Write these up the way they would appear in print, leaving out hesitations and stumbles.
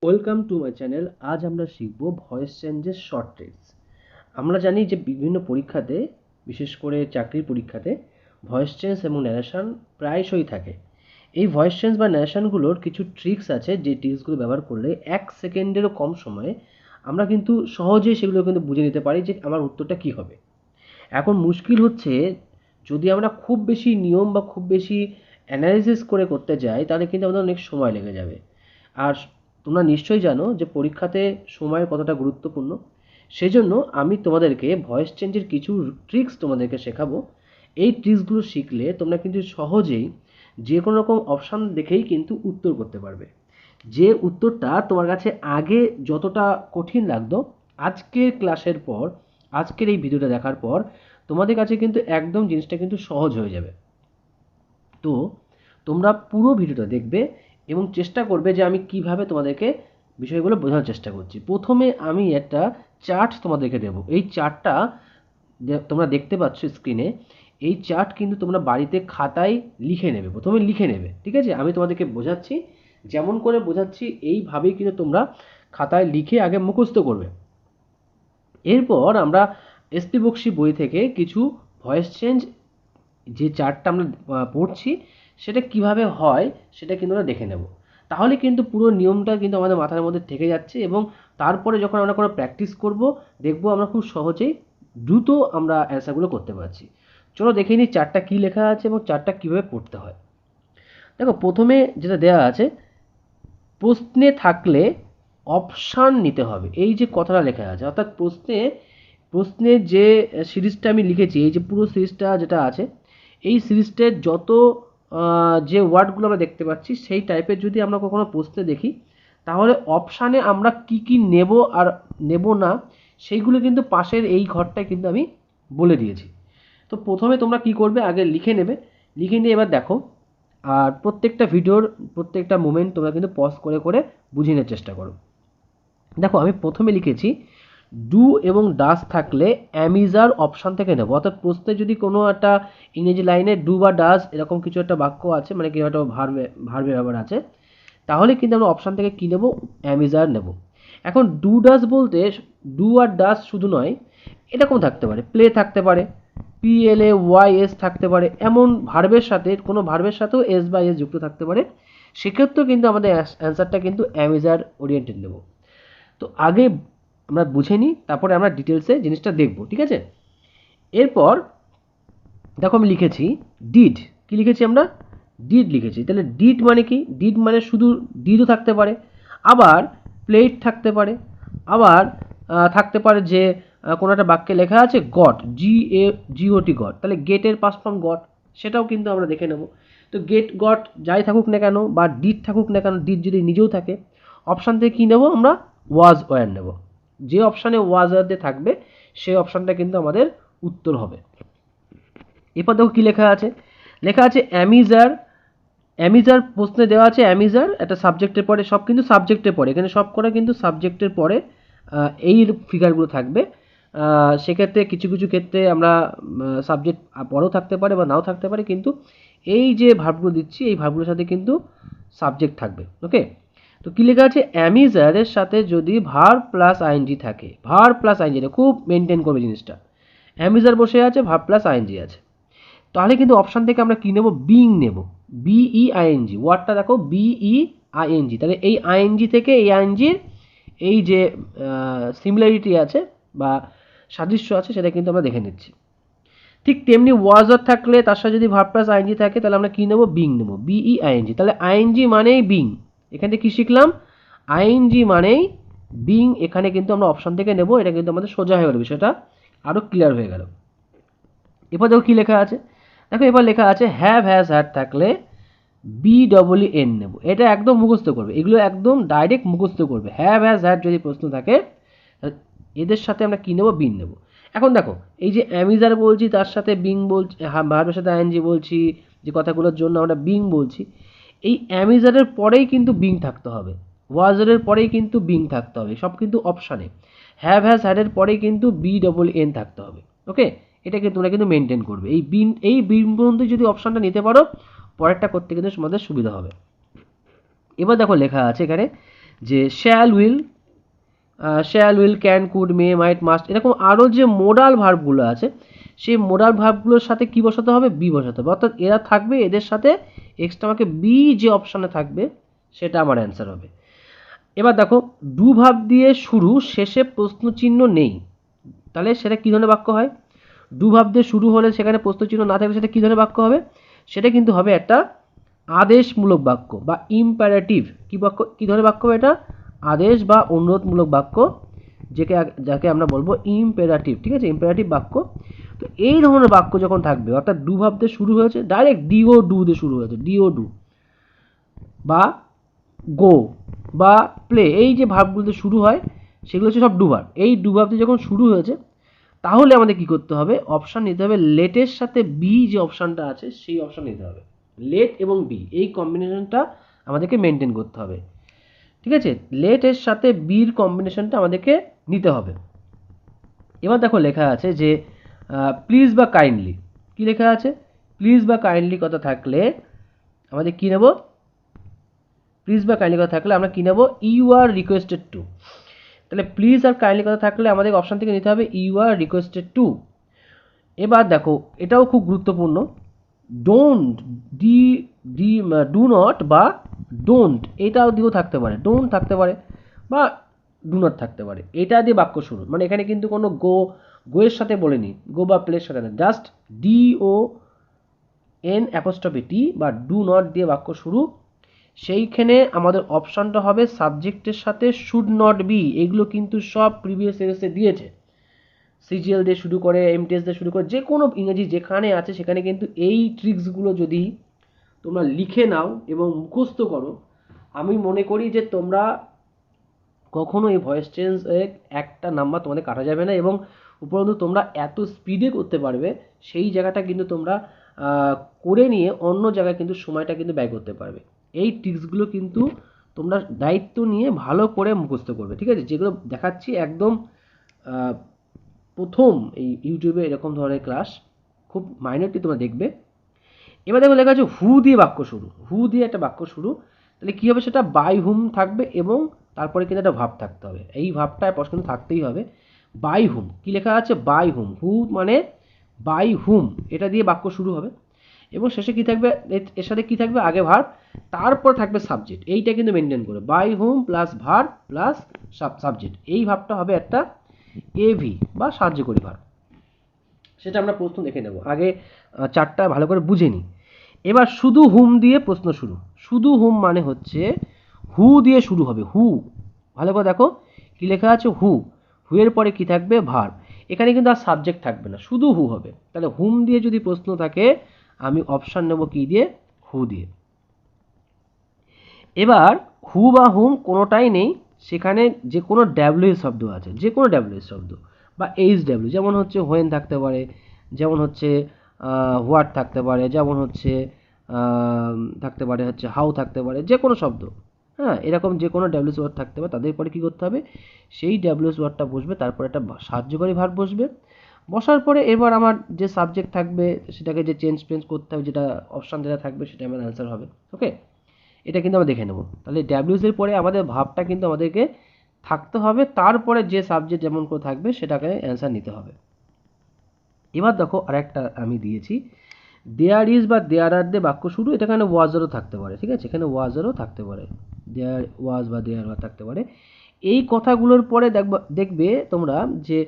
Welcome to my channel. আজ আমরা শিখব ভয়েস চেঞ্জের শর্ট ট্রিক্স। আমরা জানি যে বিভিন্ন পরীক্ষাতে, বিশেষ করে চাকরির পরীক্ষাতে ভয়েস চেঞ্জ এবং ন্যারেশন প্রায়শই থাকে। এই ভয়েস চেঞ্জ বা ন্যারেশনগুলোর কিছু ট্রিক্স আছে, যে ট্রিক্সগুলো ব্যবহার করলে 1 সেকেন্ডেরও কম সময়ে আমরা কিন্তু সহজেই সেগুলো কিন্তু বুঝে নিতে পারি যে আমার উত্তরটা কী হবে। এখন মুশকিল হচ্ছে, যদি আমরা খুব বেশি নিয়ম বা খুব বেশি অ্যানালাইসিস করে করতে যাই, তাহলে কিন্তু আমাদের অনেক সময় লেগে যাবে। আর তোমরা নিশ্চয়ই জানো যে পরীক্ষাতে সময় কতটা গুরুত্বপূর্ণ। সেজন্য আমি তোমাদেরকে ভয়েস চেঞ্জের কিছু ট্রিক্স তোমাদেরকে শেখাবো। এই ট্রিক্সগুলো শিখলে তোমরা কিন্তু সহজেই যে কোনো রকম অপশান দেখেই কিন্তু উত্তর করতে পারবে। যে উত্তরটা তোমার কাছে আগে যতটা কঠিন লাগতো, আজকের ক্লাসের পর, আজকের এই ভিডিওটা দেখার পর তোমাদের কাছে কিন্তু একদম জিনিসটা কিন্তু সহজ হয়ে যাবে। তো তোমরা পুরো ভিডিওটা দেখবে এবং চেষ্টা করবে যে আমি কিভাবে তোমাদেরকে বিষয়গুলো বোঝানোর চেষ্টা করছি। প্রথমে আমি একটা চার্ট তোমাদেরকে দেব। এই চার্টটা তোমরা দেখতে পাচ্ছ স্ক্রিনে। এই চার্ট কিন্তু তোমরা বাড়িতে খাতায় লিখে নেবে, প্রথমে লিখে নেবে, ঠিক আছে? আমি তোমাদেরকে বোঝাচ্ছি, যেমন করে বোঝাচ্ছি এইভাবেই কিন্তু তোমরা খাতায় লিখে আগে মুখস্থ করবে। এরপর আমরা এসপি বক্সি বই থেকে কিছু ভয়েস চেঞ্জ, যে চার্টটা আমরা পড়ছি সেটা কিভাবে হয় সেটা কিন্তু আমরা দেখে নেব। তাহলে কিন্তু পুরো নিয়মটা কিন্তু আমাদের মাথার মধ্যে থেকে যাচ্ছে, এবং তারপরে যখন আমরা কোনো প্র্যাকটিস করব, দেখব আমরা খুব সহজেই দ্রুত আমরা অ্যান্সারগুলো করতে পারছি। চলো দেখে নিই চার্টটা কী লেখা আছে এবং চার্টটা কীভাবে পড়তে হয়। দেখো, প্রথমে যেটা দেওয়া আছে, প্রশ্নে থাকলে অপশান নিতে হবে। এই যে কথাটা লেখা আছে, অর্থাৎ প্রশ্নের যে সিরিজটা আমি লিখেছি, এই যে পুরো সিরিজটা যেটা আছে, এই সিরিজটার যত যে ওয়ার্ডগুলো আমরা দেখতে পাচ্ছি, সেই টাইপের যদি আমরা কখনো প্রশ্নে দেখি, তাহলে অপশানে আমরা কি কি নেব আর নেব না, সেইগুলো কিন্তু পাশের এই ঘরটায় কিন্তু আমি বলে দিয়েছি। তো প্রথমে তোমরা কি করবে, আগে লিখে নেবে। লিখে নিয়ে এবার দেখো, আর প্রত্যেকটা ভিডিওর প্রত্যেকটা মোমেন্ট তোমরা কিন্তু পজ করে করে বুঝে নেওয়ার চেষ্টা করো। দেখো, আমি প্রথমে লিখেছি ডু এবং ডাস থাকলে অ্যামিজার অপশান থেকে নেব। অর্থাৎ প্রশ্নে যদি কোনো একটা ইংরেজি লাইনে ডু বা ডাস এরকম কিছু একটা বাক্য আছে, মানে কি একটা ভার্বে ব্যাপার আছে, তাহলে কিন্তু আমরা অপশান থেকে কী নেব, অ্যামিজার নেব। এখন ডু ডাস বলতে ডু আর ডাস শুধু নয়, এরকম থাকতে পারে, প্লে থাকতে পারে, PLAYS থাকতে পারে, এমন ভার্বের সাথে, কোনো ভার্বের সাথেও এস বা এস যুক্ত থাকতে পারে। সেক্ষেত্রেও কিন্তু আমাদের অ্যান্সারটা কিন্তু অ্যামিজার ওরিয়েন্টেড নেব। তো আগে আমরা বুঝে নিই, তারপরে আমরা ডিটেলসে জিনিসটা দেখব, ঠিক আছে? এরপর দেখো, আমি লিখেছি ডিড। কি লিখেছি আমরা? ডিড লিখেছি। তাহলে ডিড মানে কি? ডিড মানে শুধু ডিডও থাকতে পারে, আবার প্লেট থাকতে পারে, আবার থাকতে পারে যে কোনো একটা বাক্যে লেখা আছে গট, GOT গট, তাহলে গেটের পাস্ট ফর্ম গট, সেটাও কিন্তু আমরা দেখে নেব। তো গেট গট যাই থাকুক না কেন, বা ডিড থাকুক না কেন, ডিড যদি নিজেও থাকে, অপশান থেকে কী নেব আমরা? ওয়াজ ওয়্যার নেব। যে অপশানে ওয়াজ ওয়্যার থাকবে সেই অপশানটা কিন্তু আমাদের উত্তর হবে। এরপর দেখো কী লেখা আছে, লেখা আছে অ্যামিজার। অ্যামিজার প্রশ্নে দেওয়া আছে অ্যামিজার একটা সাবজেক্টের পরে, সব কিন্তু সাবজেক্টের পরে, এখানে সব করা কিন্তু সাবজেক্টের পরে এই ফিগারগুলো থাকবে। সেক্ষেত্রে কিছু কিছু ক্ষেত্রে আমরা সাবজেক্ট পরেও থাকতে পারে বা নাও থাকতে পারে, কিন্তু এই যে ভার্বগুলো দিচ্ছি, এই ভার্বগুলোর সাথে কিন্তু সাবজেক্ট থাকবে। ওকে, তো কী লেখা আছে, অ্যামিজারের সাথে যদি ভার্ব প্লাস আইএনজি থাকে, ভার্ব প্লাস আইএনজি, খুব মেনটেন করবে জিনিসটা। অ্যামিজার বসে আছে, ভার্ব প্লাস আইএনজি আছে, তাহলে কিন্তু অপশান থেকে আমরা কী নেব? বিং নেব। BEING ওয়ার্ডটা দেখো, BEING, তাহলে এই আইএনজি থেকে এই আইএনজির এই যে সিমিলারিটি আছে বা সাদৃশ্য আছে, সেটা কিন্তু আমরা দেখে নিচ্ছি। ঠিক তেমনি ওয়াজার থাকলে তার সাথে যদি ভার্ব প্লাস আইএনজি থাকে, তাহলে আমরা কী নেব? বিং নেব, BEING। তাহলে আইএনজি মানেই বিং। এখান থেকে কী শিখলাম? আইএনজি মানেই বিং। এখানে কিন্তু আমরা অপশান থেকে নেব। এটা কিন্তু আমাদের সোজা হয়ে গেল, বিষয়টা আরও ক্লিয়ার হয়ে গেল। এরপর দেখো কী লেখা আছে, দেখো এবার লেখা আছে হ্যাভ হ্যাজ হ্যাড থাকলে BEEN নেব। এটা একদম মুখস্থ করবে, এগুলো একদম ডাইরেক্ট মুখস্থ করবে। হ্যাভ হ্যাজ হ্যাড যদি প্রশ্ন থাকে, এদের সাথে আমরা কী নেব? বিন নেব। এখন দেখো, এই যে অ্যামিজার বলছি, তার সাথে বিং বলছি, ভার্বের সাথে আইএনজি বলছি, যে কথাগুলোর জন্য আমরা বিং বলছি, এই অ্যামিজারের পরেই কিন্তু বিং থাকতে হবে, ওয়াজারের পরেই কিন্তু বিং থাকতে হবে, সব কিন্তু অপশানে। হ্যাভ হ্যাজ হ্যাডের পরেই কিন্তু BEEN থাকতে হবে। ওকে, এটাকে তোমরা কিন্তু মেনটেন করবে। এই বিন পর্যন্ত যদি অপশানটা নিতে পারো, পরেরটা করতে কিন্তু তোমাদের সুবিধা হবে। এবার দেখো লেখা আছে এখানে যে shall will can could may might must, এরকম আরও যে মোডাল ভার্বগুলো আছে সেই মোডাল ভার্বগুলোর সাথে কি বসাতে হবে, বি বসাতে হবে, অর্থাৎ এরা থাকবে, এদের সাথে এক্সট্রা আমাকে বি যে অপশানে থাকবে সেটা আমার অ্যান্সার হবে। এবার দেখো ডু ভার্ব দিয়ে শুরু, শেষে প্রশ্ন চিহ্ন নেই, তাহলে সেটা কী ধরনের বাক্য হয়? ডু ভার্ব দিয়ে শুরু হলে সেখানে প্রশ্ন চিহ্ন না থাকলে সেটা কী ধরনের বাক্য হবে? সেটা কিন্তু হবে একটা আদেশমূলক বাক্য বা ইম্পারেটিভ। কী বাক্য, কী ধরনের বাক্য এটা? আদেশ বা অনুরোধমূলক বাক্য, যাকে আমরা বলবো ইম্পেরাটিভ। ঠিক আছে, ইম্পেরাটিভ বাক্য। তো এই ধরনের বাক্য যখন থাকবে, অর্থাৎ ডু ভার্ব দিয়ে শুরু হয়েছে, ডাইরেক্ট ডিও ডু দিয়ে শুরু হয়েছে, ডিও ডু বা গো বা প্লে, এই যে ভার্বগুলোতে শুরু হয় সেগুলো হচ্ছে সব ডু ভার্ব। এই ডু ভার্ব দিয়ে যখন শুরু হয়েছে তাহলে আমাদের কি করতে হবে, অপশান নিতে হবে, লেটের সাথে বি যে অপশানটা আছে সেই অপশান নিতে হবে। লেট এবং বি এই কম্বিনেশনটা আমাদেরকে মেনটেন করতে হবে। ঠিক আছে, লেটের সাথে বির কম্বিনেশনটা আমাদেরকে নিতে হবে। এবার দেখো লেখা আছে যে প্লিজ বা কাইন্ডলি, কি লেখা আছে? প্লিজ বা কাইন্ডলি কথা থাকলে আমাদের কি নেব? প্লিজ বা কাইন্ডলি কথা থাকলে আমরা কি নেব? You are requested to. তাহলে প্লিজ আর কাইন্ডলি কথা থাকলে আমাদের অপশান থেকে নিতে হবে ইউ আর রিকোয়েস্টেড টু। এবার দেখো এটাও খুব গুরুত্বপূর্ণ, ডোন্ট ডু নট বা ডোন্ট, এটাও দিয়েও থাকতে পারে, ডোন্ট থাকতে পারে বা ডু নট থাকতে পারে। এটা দিয়ে বাক্য শুরু, মানে এখানে কিন্তু কোনো গোয়ের সাথে বলেনি, গো বা প্লের সাথে না, জাস্ট DON' বা ডু নট দিয়ে বাক্য শুরু। সেইখানে আমাদের অপশানটা হবে সাবজেক্টের সাথে শুড নট বি। এগুলো কিন্তু সব প্রিভিয়াস ইয়ার্সে দিয়েছে, সিজিএল দিয়ে শুরু করে এমটিএস দিয়ে শুরু করে যে কোনো ইংরেজি যেখানে আছে সেখানে কিন্তু এই ট্রিক্সগুলো যদি তোমরা লিখে নাও এবং মুখস্থ করো, আমি মনে করি যে তোমরা কখনো এই ভয়েস চেঞ্জের একটা নাম্বার তোমাদের কাটা যাবে না, এবং উপরন্তু তোমরা এত স্পিডে করতে পারবে সেই জায়গাটা কিন্তু তোমরা করে নিয়ে অন্য জায়গায় কিন্তু সময়টা কিন্তু ব্যয় করতে পারবে। এই ট্রিক্সগুলো কিন্তু তোমরা দায়িত্ব নিয়ে ভালো করে মুখস্থ করবে। ঠিক আছে, যেগুলো দেখাচ্ছি একদম প্রথম এই ইউটিউবে এরকম ধরনের ক্লাস, খুব মাইনরটি তোমরা দেখবে। এবার দেখো লেখা আছে হু দিয়ে বাক্য শুরু, হু দিয়ে একটা বাক্য শুরু, তাহলে কী হবে? সেটা বাই হুম থাকবে এবং তারপরে কিন্তু একটা ভাব থাকতে হবে, এই ভাবটা প্রশ্ন থাকতেই হবে। বাই হুম, কী লেখা আছে? বাই হুম, হু মানে বাই হুম, এটা দিয়ে বাক্য শুরু হবে এবং শেষে কী থাকবে? এর সাথে কী থাকবে? আগে ভার্ব, তারপর থাকবে সাবজেক্ট। এইটা কিন্তু মেনটেন করে, by whom plus verb plus subject, এই ভাবটা হবে একটা এভি বা সাহায্যকারী ভার্ব। সেটা আমরা প্রশ্ন দেখে নেব, আগে চারটা ভালো করে বুঝে নিই। এবার শুধু হুম দিয়ে প্রশ্ন শুরু, শুধু হুম মানে হচ্ছে হু দিয়ে শুরু হবে, হু, ভালো করে দেখো কি লেখা আছে? হু, হুয়ের পরে কি থাকবে? ভার্ব। এখানে কিন্তু আর সাবজেক্ট থাকবে না, শুধু হু হবে। তাহলে হুম দিয়ে যদি প্রশ্ন থাকে আমি অপশান নেব কি দিয়ে? হু দিয়ে। এবার হু বা হুম কোনোটাই নেই, সেখানে যে কোনো ডাব্লিউ শব্দ আছে, যে কোনো ডাব্লিউ শব্দ বা HW, যেমন হচ্ছে হোয়েন থাকতে পারে, যেমন হচ্ছে হোয়াট থাকতে পারে, যেমন হচ্ছে থাকতে পারে হচ্ছে হাউ থাকতে পারে, যে কোনো শব্দ, হ্যাঁ, এরকম যে কোনো ডাব্লিউএস ওয়ার্ড থাকতে পারে। তাদের পরে কী করতে হবে? সেই ডাব্লিউএস ওয়ার্ডটা বসবে, তারপর একটা সাহায্যকারী ভার্ব বসবে, বসার পরে এবার আমার যে সাবজেক্ট থাকবে সেটাকে যে চেঞ্জ করতে হবে, যেটা অপশান যেটা থাকবে সেটা আমার অ্যান্সার হবে। ওকে, এটা কিন্তু আমরা দেখে নেব। তাহলে ডাব্লিউএস এর পরে আমাদের ভাবটা কিন্তু আমাদেরকে থাকতে হবে, তারপরে যে সাবজেক্ট যেমন করে থাকবে সেটাকে অ্যান্সার নিতে হবে। এবার দেখো আরেকটা আমি দিয়েছি, দেয়ার ইজ বা দেয়ার আর দিয়ে বাক্য শুরু, এটা এখানে ওয়াজারও থাকতে পারে। ঠিক আছে, এখানে ওয়াজারও থাকতে পারে, দেয়ার ওয়াজ বা দেয়ার ওয়াজ থাকতে পারে। এই কথাগুলোর পরে দেখবে তোমরা যে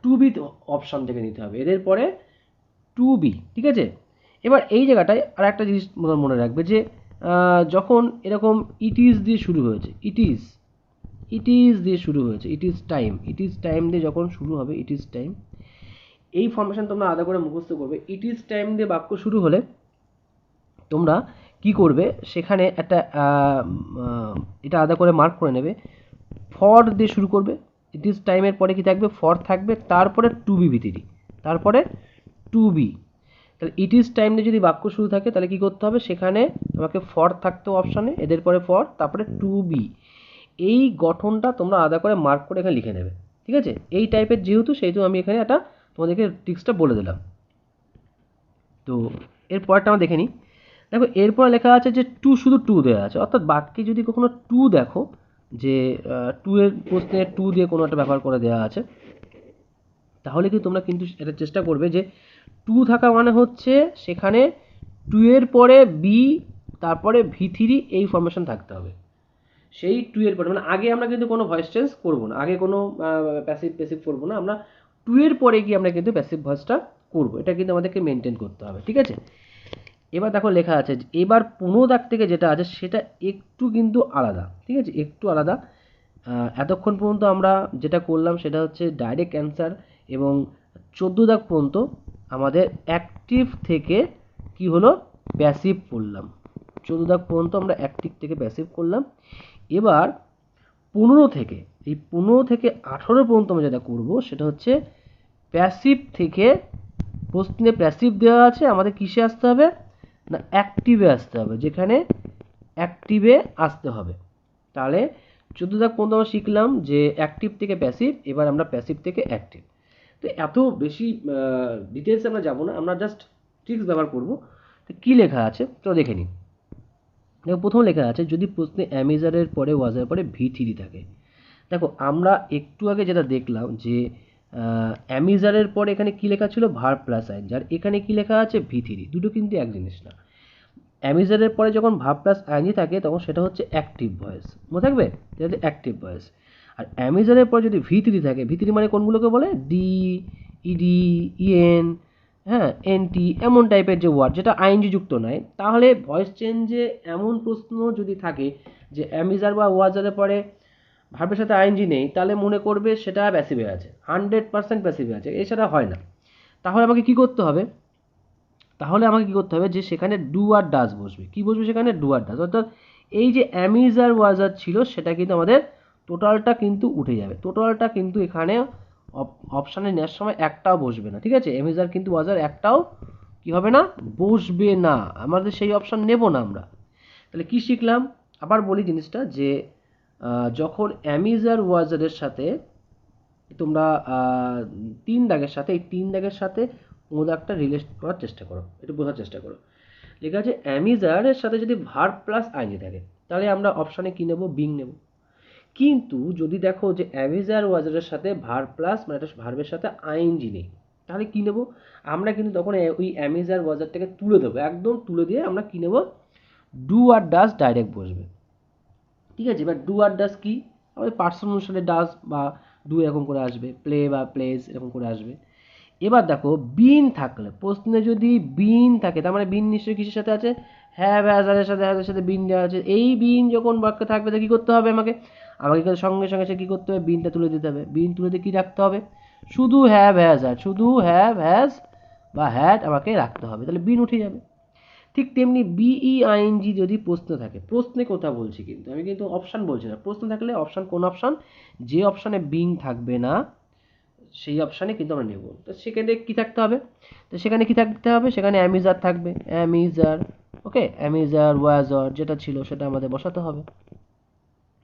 টু বি অপশান থেকে নিতে হবে, এদের পরে টু বি। ঠিক আছে, এবার এই জায়গাটায় আর একটা জিনিস মনে রাখবে যে যখন এরকম ইট ইজ দিয়ে শুরু হয়েছে, ইট ইজ দিয়ে শুরু হয়েছে, ইট ইজ টাইম দিয়ে যখন শুরু হবে, ইট ইজ টাইম, এই ফরমেশন তোমরা আলাদা করে মুখস্থ করবে। ইট ইজ টাইম দিয়ে বাক্য শুরু হলে তোমরা কি করবে? সেখানে একটা এটা আলাদা করে মার্ক করে নেবে, ফর দিয়ে শুরু করবে, ইট ইজ টাইমের পরে কি থাকবে? ফর থাকবে, তারপরে টু বি ভিতরি, তারপরে টু বি। তাহলে ইট ইজ টাইম দিয়ে যদি বাক্য শুরু থাকে তাহলে কি করতে হবে? সেখানে তোমাকে ফর থাকতে অপশানে, এদের পরে ফর, তারপরে টু বি। এই গঠনটা তোমরা আলাদা করে মার্ক করে এখানে লিখে নেবে। ঠিক আছে, এই টাইপের যেহেতু, সেহেতু আমি এখানে একটা তোমাদেরকে ট্রিক্সটা বলে দিলাম। তো এর পরটা আমরা দেখে নিই। দেখো এরপর লেখা আছে যে টু, শুধু টু দেওয়া আছে, অর্থাৎ বাক্যে যদি কখনো টু দেখো যে টু এর প্রশ্নে টু দিয়ে কোনো একটা ব্যাপার করে দেওয়া আছে, তাহলে কি তোমরা কিন্তু এটা চেষ্টা করবে যে টু থাকা মানে হচ্ছে সেখানে টু এর পরে বি, তারপরে ভি3 এই ফরমেশন থাকতে হবে। সেই টু এর পরে মানে আগে আমরা কিন্তু কোনো ভয়েস চেঞ্জ করবো না, আগে কোনো প্যাসিভ প্যাসিভ করবো না, আমরা টু এর পরে গিয়ে আমরা কিন্তু প্যাসিভ ভয়েসটা করবো। এটা কিন্তু আমাদেরকে মেনটেন করতে হবে, ঠিক আছে। এবার দেখো লেখা আছে এবার 15 দাগ থেকে যেটা আছে সেটা একটু কিন্তু আলাদা, ঠিক আছে, একটু আলাদা। এতক্ষণ পর্যন্ত আমরা যেটা করলাম সেটা হচ্ছে ডাইরেক্ট অ্যান্সার, এবং 14 দাগ পর্যন্ত আমাদের অ্যাক্টিভ থেকে কি হলো প্যাসিভ করলাম। 14 দাগ পর্যন্ত আমরা অ্যাক্টিভ থেকে প্যাসিভ করলাম। এবার 15 থেকে, এই 15 থেকে 18 পর্যন্ত আমরা যেটা করবো সেটা হচ্ছে প্যাসিভ থেকে, প্রশ্নে প্যাসিভ দেওয়া আছে, আমাদের কিসে আসতে হবে না অ্যাক্টিভে আসতে হবে, যেখানে অ্যাক্টিভে আসতে হবে। তাহলে 14 দাগ পর্যন্ত আমরা শিখলাম যে অ্যাক্টিভ থেকে প্যাসিভ, এবার আমরা প্যাসিভ থেকে অ্যাক্টিভ। তো এত বেশি ডিটেলসে আমরা যাব না, আমরা জাস্ট ট্রিক্স ব্যবহার করব। তো কী লেখা আছে তো দেখে নিই। দেখো প্রথম লেখা আছে যদি প্রশ্নে অ্যামিজারের পরে ওয়াজের পরে ভি3 থাকে। দেখো আমরা একটু আগে যেটা দেখলাম যে অ্যামিজারের পরে এখানে কি লেখা ছিল ভার্ব প্লাস আইএনজি, আর এখানে কি লেখা আছে ভি3, দুটো কিন্তু এক জিনিস না। অ্যামিজারের পরে যখন ভার্ব প্লাস আইএনজি থাকে তখন সেটা হচ্ছে অ্যাক্টিভ ভয়েস, মনে থাকবে, এটা হচ্ছে অ্যাক্টিভ ভয়েস। আর অ্যামিজারের পরে যদি ভি3 থাকে, ভি3 মানে কোনগুলোকে বলে ডি, ইডি, ইএন, হ্যাঁ, এনটি, এমন টাইপের যে ওয়ার্ড যেটা আইএনজি যুক্ত নয়, তাহলে ভয়েস চেঞ্জে এমন প্রশ্ন যদি থাকে যে অ্যামিজার বা ওয়াজারের পরে ভার্বের সাথে আইএনজি নেই, তাহলে মনে করবে সেটা প্যাসিভে আছে, 100% প্যাসিভে আছে, এছাড়া হয় না। তাহলে আমাকে কি করতে হবে, যে সেখানে ডু আর ডাজ বসবে। কি বসবে সেখানে ডু আর ডাজ, অর্থাৎ এই যে অ্যামিজার ওয়াজার ছিল সেটা কিন্তু আমাদের টোটালটা কিন্তু উঠে যাবে, টোটালটা কিন্তু এখানে অপশানে নেওয়ার সময় একটাও বসবে না, ঠিক আছে। অ্যামিজার কিন্তু ওয়াজার একটাও কি হবে না, বসবে না, আমাদের সেই অপশান নেব না আমরা। তাহলে কি শিখলাম, আবার বলি জিনিসটা যে যখন অ্যামিজার ওয়াজারের সাথে তোমরা 3 দাগের সাথে, এই 3 দাগের সাথে 15 দাগটা রিলেট করার চেষ্টা করো, একটু বোঝার চেষ্টা করো। লেখা আছে অ্যামিজারের সাথে যদি ভার্ব প্লাস আইএনজি থাকে তাহলে আমরা অপশানে কি নেব, বিং নেব। কিন্তু যদি দেখো যে অ্যামিজার ওয়াজারের সাথে ভার্ব প্লাস মানে একটা ভার্বের সাথে আইএনজি নেই, তাহলে কি নেব, আমরা কিন্তু তখন ওই অ্যামিজার ওয়াজারটাকে তুলে দেবো, একদম তুলে দিয়ে আমরা কি নেব, ডু আর ডাজ ডাইরেক্ট বসবে, ঠিক আছে। এবার ডু আর ডাজ কি, আমাদের পার্সন অনুসারে ডাজ বা ডু এরকম করে আসবে, প্লে বা প্লেস এরকম করে আসবে। এবার দেখো বিন থাকলে, প্রশ্নে যদি বিন থাকে তার মানে বিন নিশ্চয়ই কিসের সাথে আছে, হ্যাভ হ্যাজের সাথে, হ্যাজের সাথে বিন দেওয়া আছে। এই বিন যখন বাক্যে থাকবে তো কী করতে হবে, আমাকে কিন্তু সঙ্গে সঙ্গে সে কী করতে হবে, বিনটা তুলে দিতে হবে। বিন তুলে দিয়ে কী রাখতে হবে, শুধু হ্যাভ হ্যাজ আর, শুধু হ্যাভ হ্যাজ বা হ্যাড আমাকে রাখতে হবে, তাহলে বিন উঠে যাবে। ঠিক তেমনি বিইআইএনজি যদি প্রশ্ন থাকে, প্রশ্নে কথা বলছি কিন্তু আমি কিন্তু অপশান বলছি না, প্রশ্ন থাকলে অপশান কোন অপশান, যে অপশানে বিং থাকবে না সেই অপশানে কিন্তু আমরা নেব। তো সেখানে কি থাকতে হবে, তো সেখানে কি থাকতে হবে, সেখানে অ্যামিজার থাকবে, অ্যামিজার, ওকে, অ্যামিজার ওয়াজার যেটা ছিল সেটা আমাদের বসাতে হবে।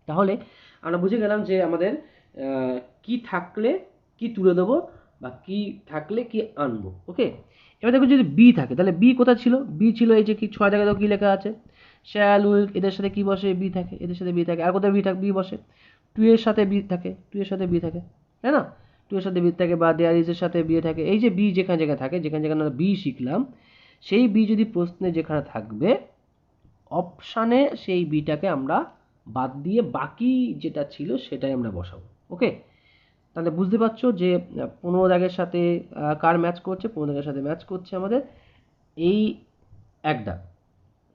তাহলে আমরা বুঝে গেলাম যে আমাদের কি থাকলে কি তুলে দেবো বা কি থাকলে কি আনবো, ওকে। এবার দেখো যদি বি থাকে তাহলে বি কোথায় ছিল, বি ছিল এই যে কি 6 জায়গায় দেখো কি লেখা আছে, শ্যাল উইল, এদের সাথে কি বসে, বি থাকে, এদের সাথে বি থাকে। আর কোথায় বি বসে, টু এর সাথে বি থাকে, টু এর সাথে বি থাকে, তাই না, টু এর সাথে বি থাকে, বা দেয়ার ইজ এর সাথে বি থাকে। এই যে বি যেখানে যেখানে থাকে, যেখানে যেখানে আমরা বি শিখলাম, সেই বি যদি প্রশ্নে যেখানে থাকবে অপশানে সেই বিটাকে আমরা বাদ দিয়ে বাকি যেটা ছিল সেটাই আমরা বসাবো, ওকে। তাহলে বুঝতে পারছো যে 15 দাগের সাথে কার ম্যাচ করছে, 15 দাগের সাথে ম্যাচ করছে আমাদের এই এক দাগ,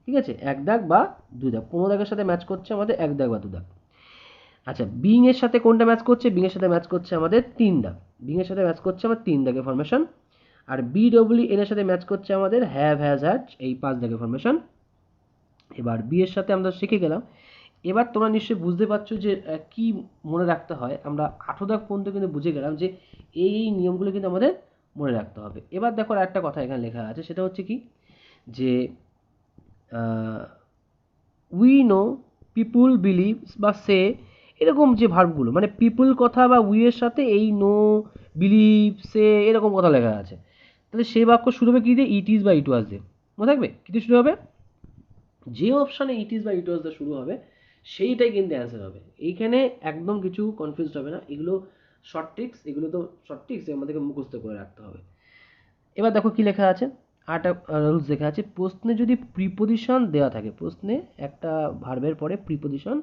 ঠিক আছে, এক দাগ বা 2 দাগ, 15 দাগের সাথে ম্যাচ করছে আমাদের এক দাগ বা 2 দাগ। আচ্ছা বিং এর সাথে কোনটা ম্যাচ করছে, বিং এর সাথে ম্যাচ করছে আমাদের 3 দাগ, বিং এর সাথে ম্যাচ করছে আমার 3 দাগের ফরমেশন। আর বিডব্লিউ এর সাথে ম্যাচ করছে আমাদের হ্যাভ হ্যাজ হ্যাড, এই 5 দাগের ফরমেশন। এবার বি এর সাথে আমরা শিখে গেলাম। এবার তোমরা নিশ্চয়ই বুঝতে পারছো যে কি মনে রাখতে হয়, আমরা 18 দাগ পর্যন্ত কিন্তু বুঝে গেলাম যে এই নিয়মগুলো কিন্তু আমাদের মনে রাখতে হবে। এবার দেখো একটা কথা এখানে লেখা আছে, সেটা হচ্ছে কি যে উই নো, পিপুল বিলিভস বা সে, এরকম যে ভার্বগুলো মানে পিপুল কথা বা উই এর সাথে এই নো, বিলিভ, সে এরকম কথা লেখা আছে, তাহলে সেই বাক্য শুরু হবে কি দিয়ে, ইট ইজ বা ইট ওয়াজ দিয়ে, মনে থাকবে কি দিয়ে শুরু হবে, যে অপশানে ইট ইজ বা ইট ওয়াজ দিয়ে শুরু হবে সেইটাই কিন্তু অ্যান্সার হবে। এইখানে একদম কিছু কনফিউজড হবে না, এগুলো শর্ট ট্রিক্স, এগুলো তো শর্ট ট্রিক্স আমাদেরকে মুখস্থ করে রাখতে হবে। এবার দেখো কি লেখা আছে, আরেকটা রুলস লেখা আছে, প্রশ্নে যদি প্রিপোজিশন দেওয়া থাকে, প্রশ্নে একটা ভার্বের পরে প্রিপোজিশন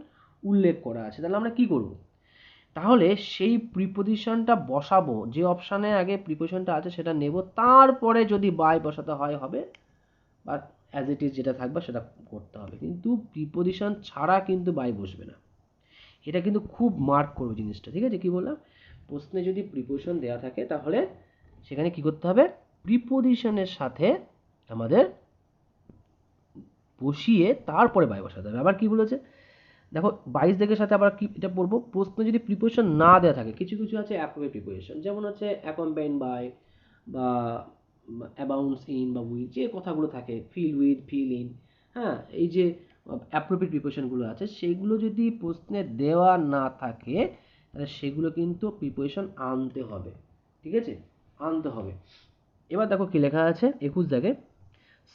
উল্লেখ করা আছে, তাহলে আমরা কি করব? তাহলে সেই প্রিপোজিশনটা বসাবো, যে অপশানে আগে প্রিপোজিশনটা আছে সেটা নেব, তারপরে যদি বাই বসাতে হয় হবে, বা অ্যাজ ইট ইজ যেটা থাকবে সেটা করতে হবে, কিন্তু প্রিপোজিশন ছাড়া কিন্তু বাই বসবে না। এটা কিন্তু খুব মার্ক করবে জিনিসটা, ঠিক আছে? কি বললাম, প্রশ্নে যদি প্রিপোজিশন দেওয়া থাকে তাহলে সেখানে কি করতে হবে, প্রিপোজিশনের সাথে আমাদের বসিয়ে তারপরে বাই বসাতে হবে। আবার কি বলেছে দেখো, 22 সাথে আবার কি এটা পড়বো, প্রশ্নে যদি প্রিপোজিশন না দেওয়া থাকে, কিছু কিছু আছে অ্যাপ্রোপ্রিয়েট প্রিপোজিশন, যেমন হচ্ছে অ্যাকম্পাইন বাই, বা অ্যাবাউন্ডস ইন বা উইথ, যে কথাগুলো থাকে, ফিল উইথ, ফিল ইন, হ্যাঁ, এই যে অ্যাপ্রোপ্রিয়েট প্রিপোজিশনগুলো আছে সেগুলো যদি প্রশ্নে দেওয়া না থাকে তাহলে সেগুলো কিন্তু প্রিপোজিশন আনতে হবে, ঠিক আছে? আনতে হবে। এবার দেখো কি লেখা আছে 21 দাগে,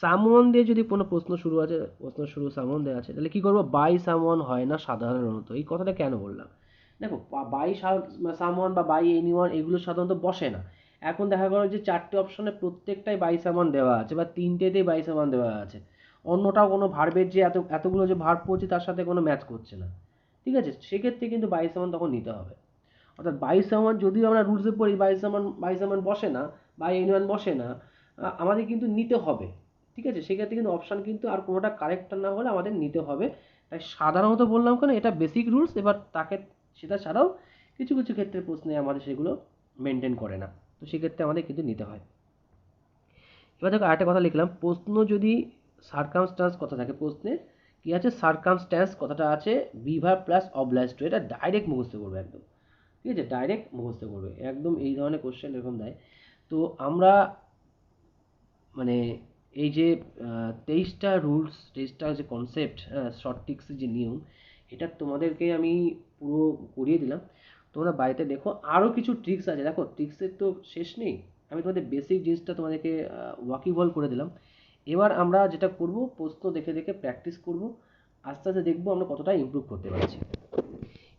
সামওয়ান দিয়ে যদি কোনো প্রশ্ন শুরু আছে, প্রশ্ন শুরু সামওয়ান দেওয়া আছে, তাহলে কি করবো, বাই সামওয়ান হয় না সাধারণত। এই কথাটা কেন বললাম, দেখো বাই সামওয়ান বা বাই এনিওয়ান এগুলো সাধারণত বসে না। এখন দেখা গেলো যে 4টে অপশনে প্রত্যেকটাই বাই সামওয়ান দেওয়া আছে, বা 3টেতেই বাই সামওয়ান দেওয়া আছে, অন্যটাও কোনো ভার্বের যে এতগুলো যে ভার্ব পড়ছি তার সাথে কোনো ম্যাচ করছে না, ঠিক আছে? সেক্ষেত্রে কিন্তু বাই সামওয়ান তখন নিতে হবে। অর্থাৎ বাই সামওয়ান যদিও আমরা রুলসে পড়ি বাই সামওয়ান বসে না, বাই এনিওয়ান বসে না, আমাদের কিন্তু নিতে হবে, ঠিক আছে? সেক্ষেত্রে কিন্তু অপশান কিন্তু আর কোনোটা কারেক্ট না হলে আমাদের নিতে হবে। তাই সাধারণত বললাম কেন, এটা বেসিক রুলস। এবার তাকে সেটা ছাড়াও কিছু কিছু ক্ষেত্রে প্রশ্নে আমাদের সেগুলো মেনটেন করে না, তো সেক্ষেত্রে আমাদের কিন্তু নিতে হয়। এবার দেখো আরেকটা কথা লিখলাম, প্রশ্ন যদি সার্কামস্ট্যান্স কথা থাকে, প্রশ্নে কি আছে, সার্কামস্ট্যান্স কথাটা আছে বিভার প্লাস অবলাইজ টু, এটা ডাইরেক্ট মুখস্থ করবে একদম, ঠিক আছে? ডাইরেক্ট মুখস্থ করবে একদম, এই ধরনের কোশ্চেন এরকম দেয়। তো আমরা মানে এই যে 23টা রুলস, 23টা যে কনসেপ্ট, হ্যাঁ, শর্ট ট্রিক্সের যে নিয়ম, এটা তোমাদেরকে আমি পুরো করিয়ে দিলাম। তোমরা বাড়িতে দেখো, আরও কিছু ট্রিক্স আছে, দেখো ট্রিক্সের তো শেষ নেই। আমি তোমাদের বেসিক জিনিসটা তোমাদেরকে ওয়াকিবল করে দিলাম। এবার আমরা যেটা করব, প্রশ্ন দেখে দেখে প্র্যাকটিস করব, আস্তে আস্তে দেখবো আমরা কতটা ইমপ্রুভ করতে পারছি।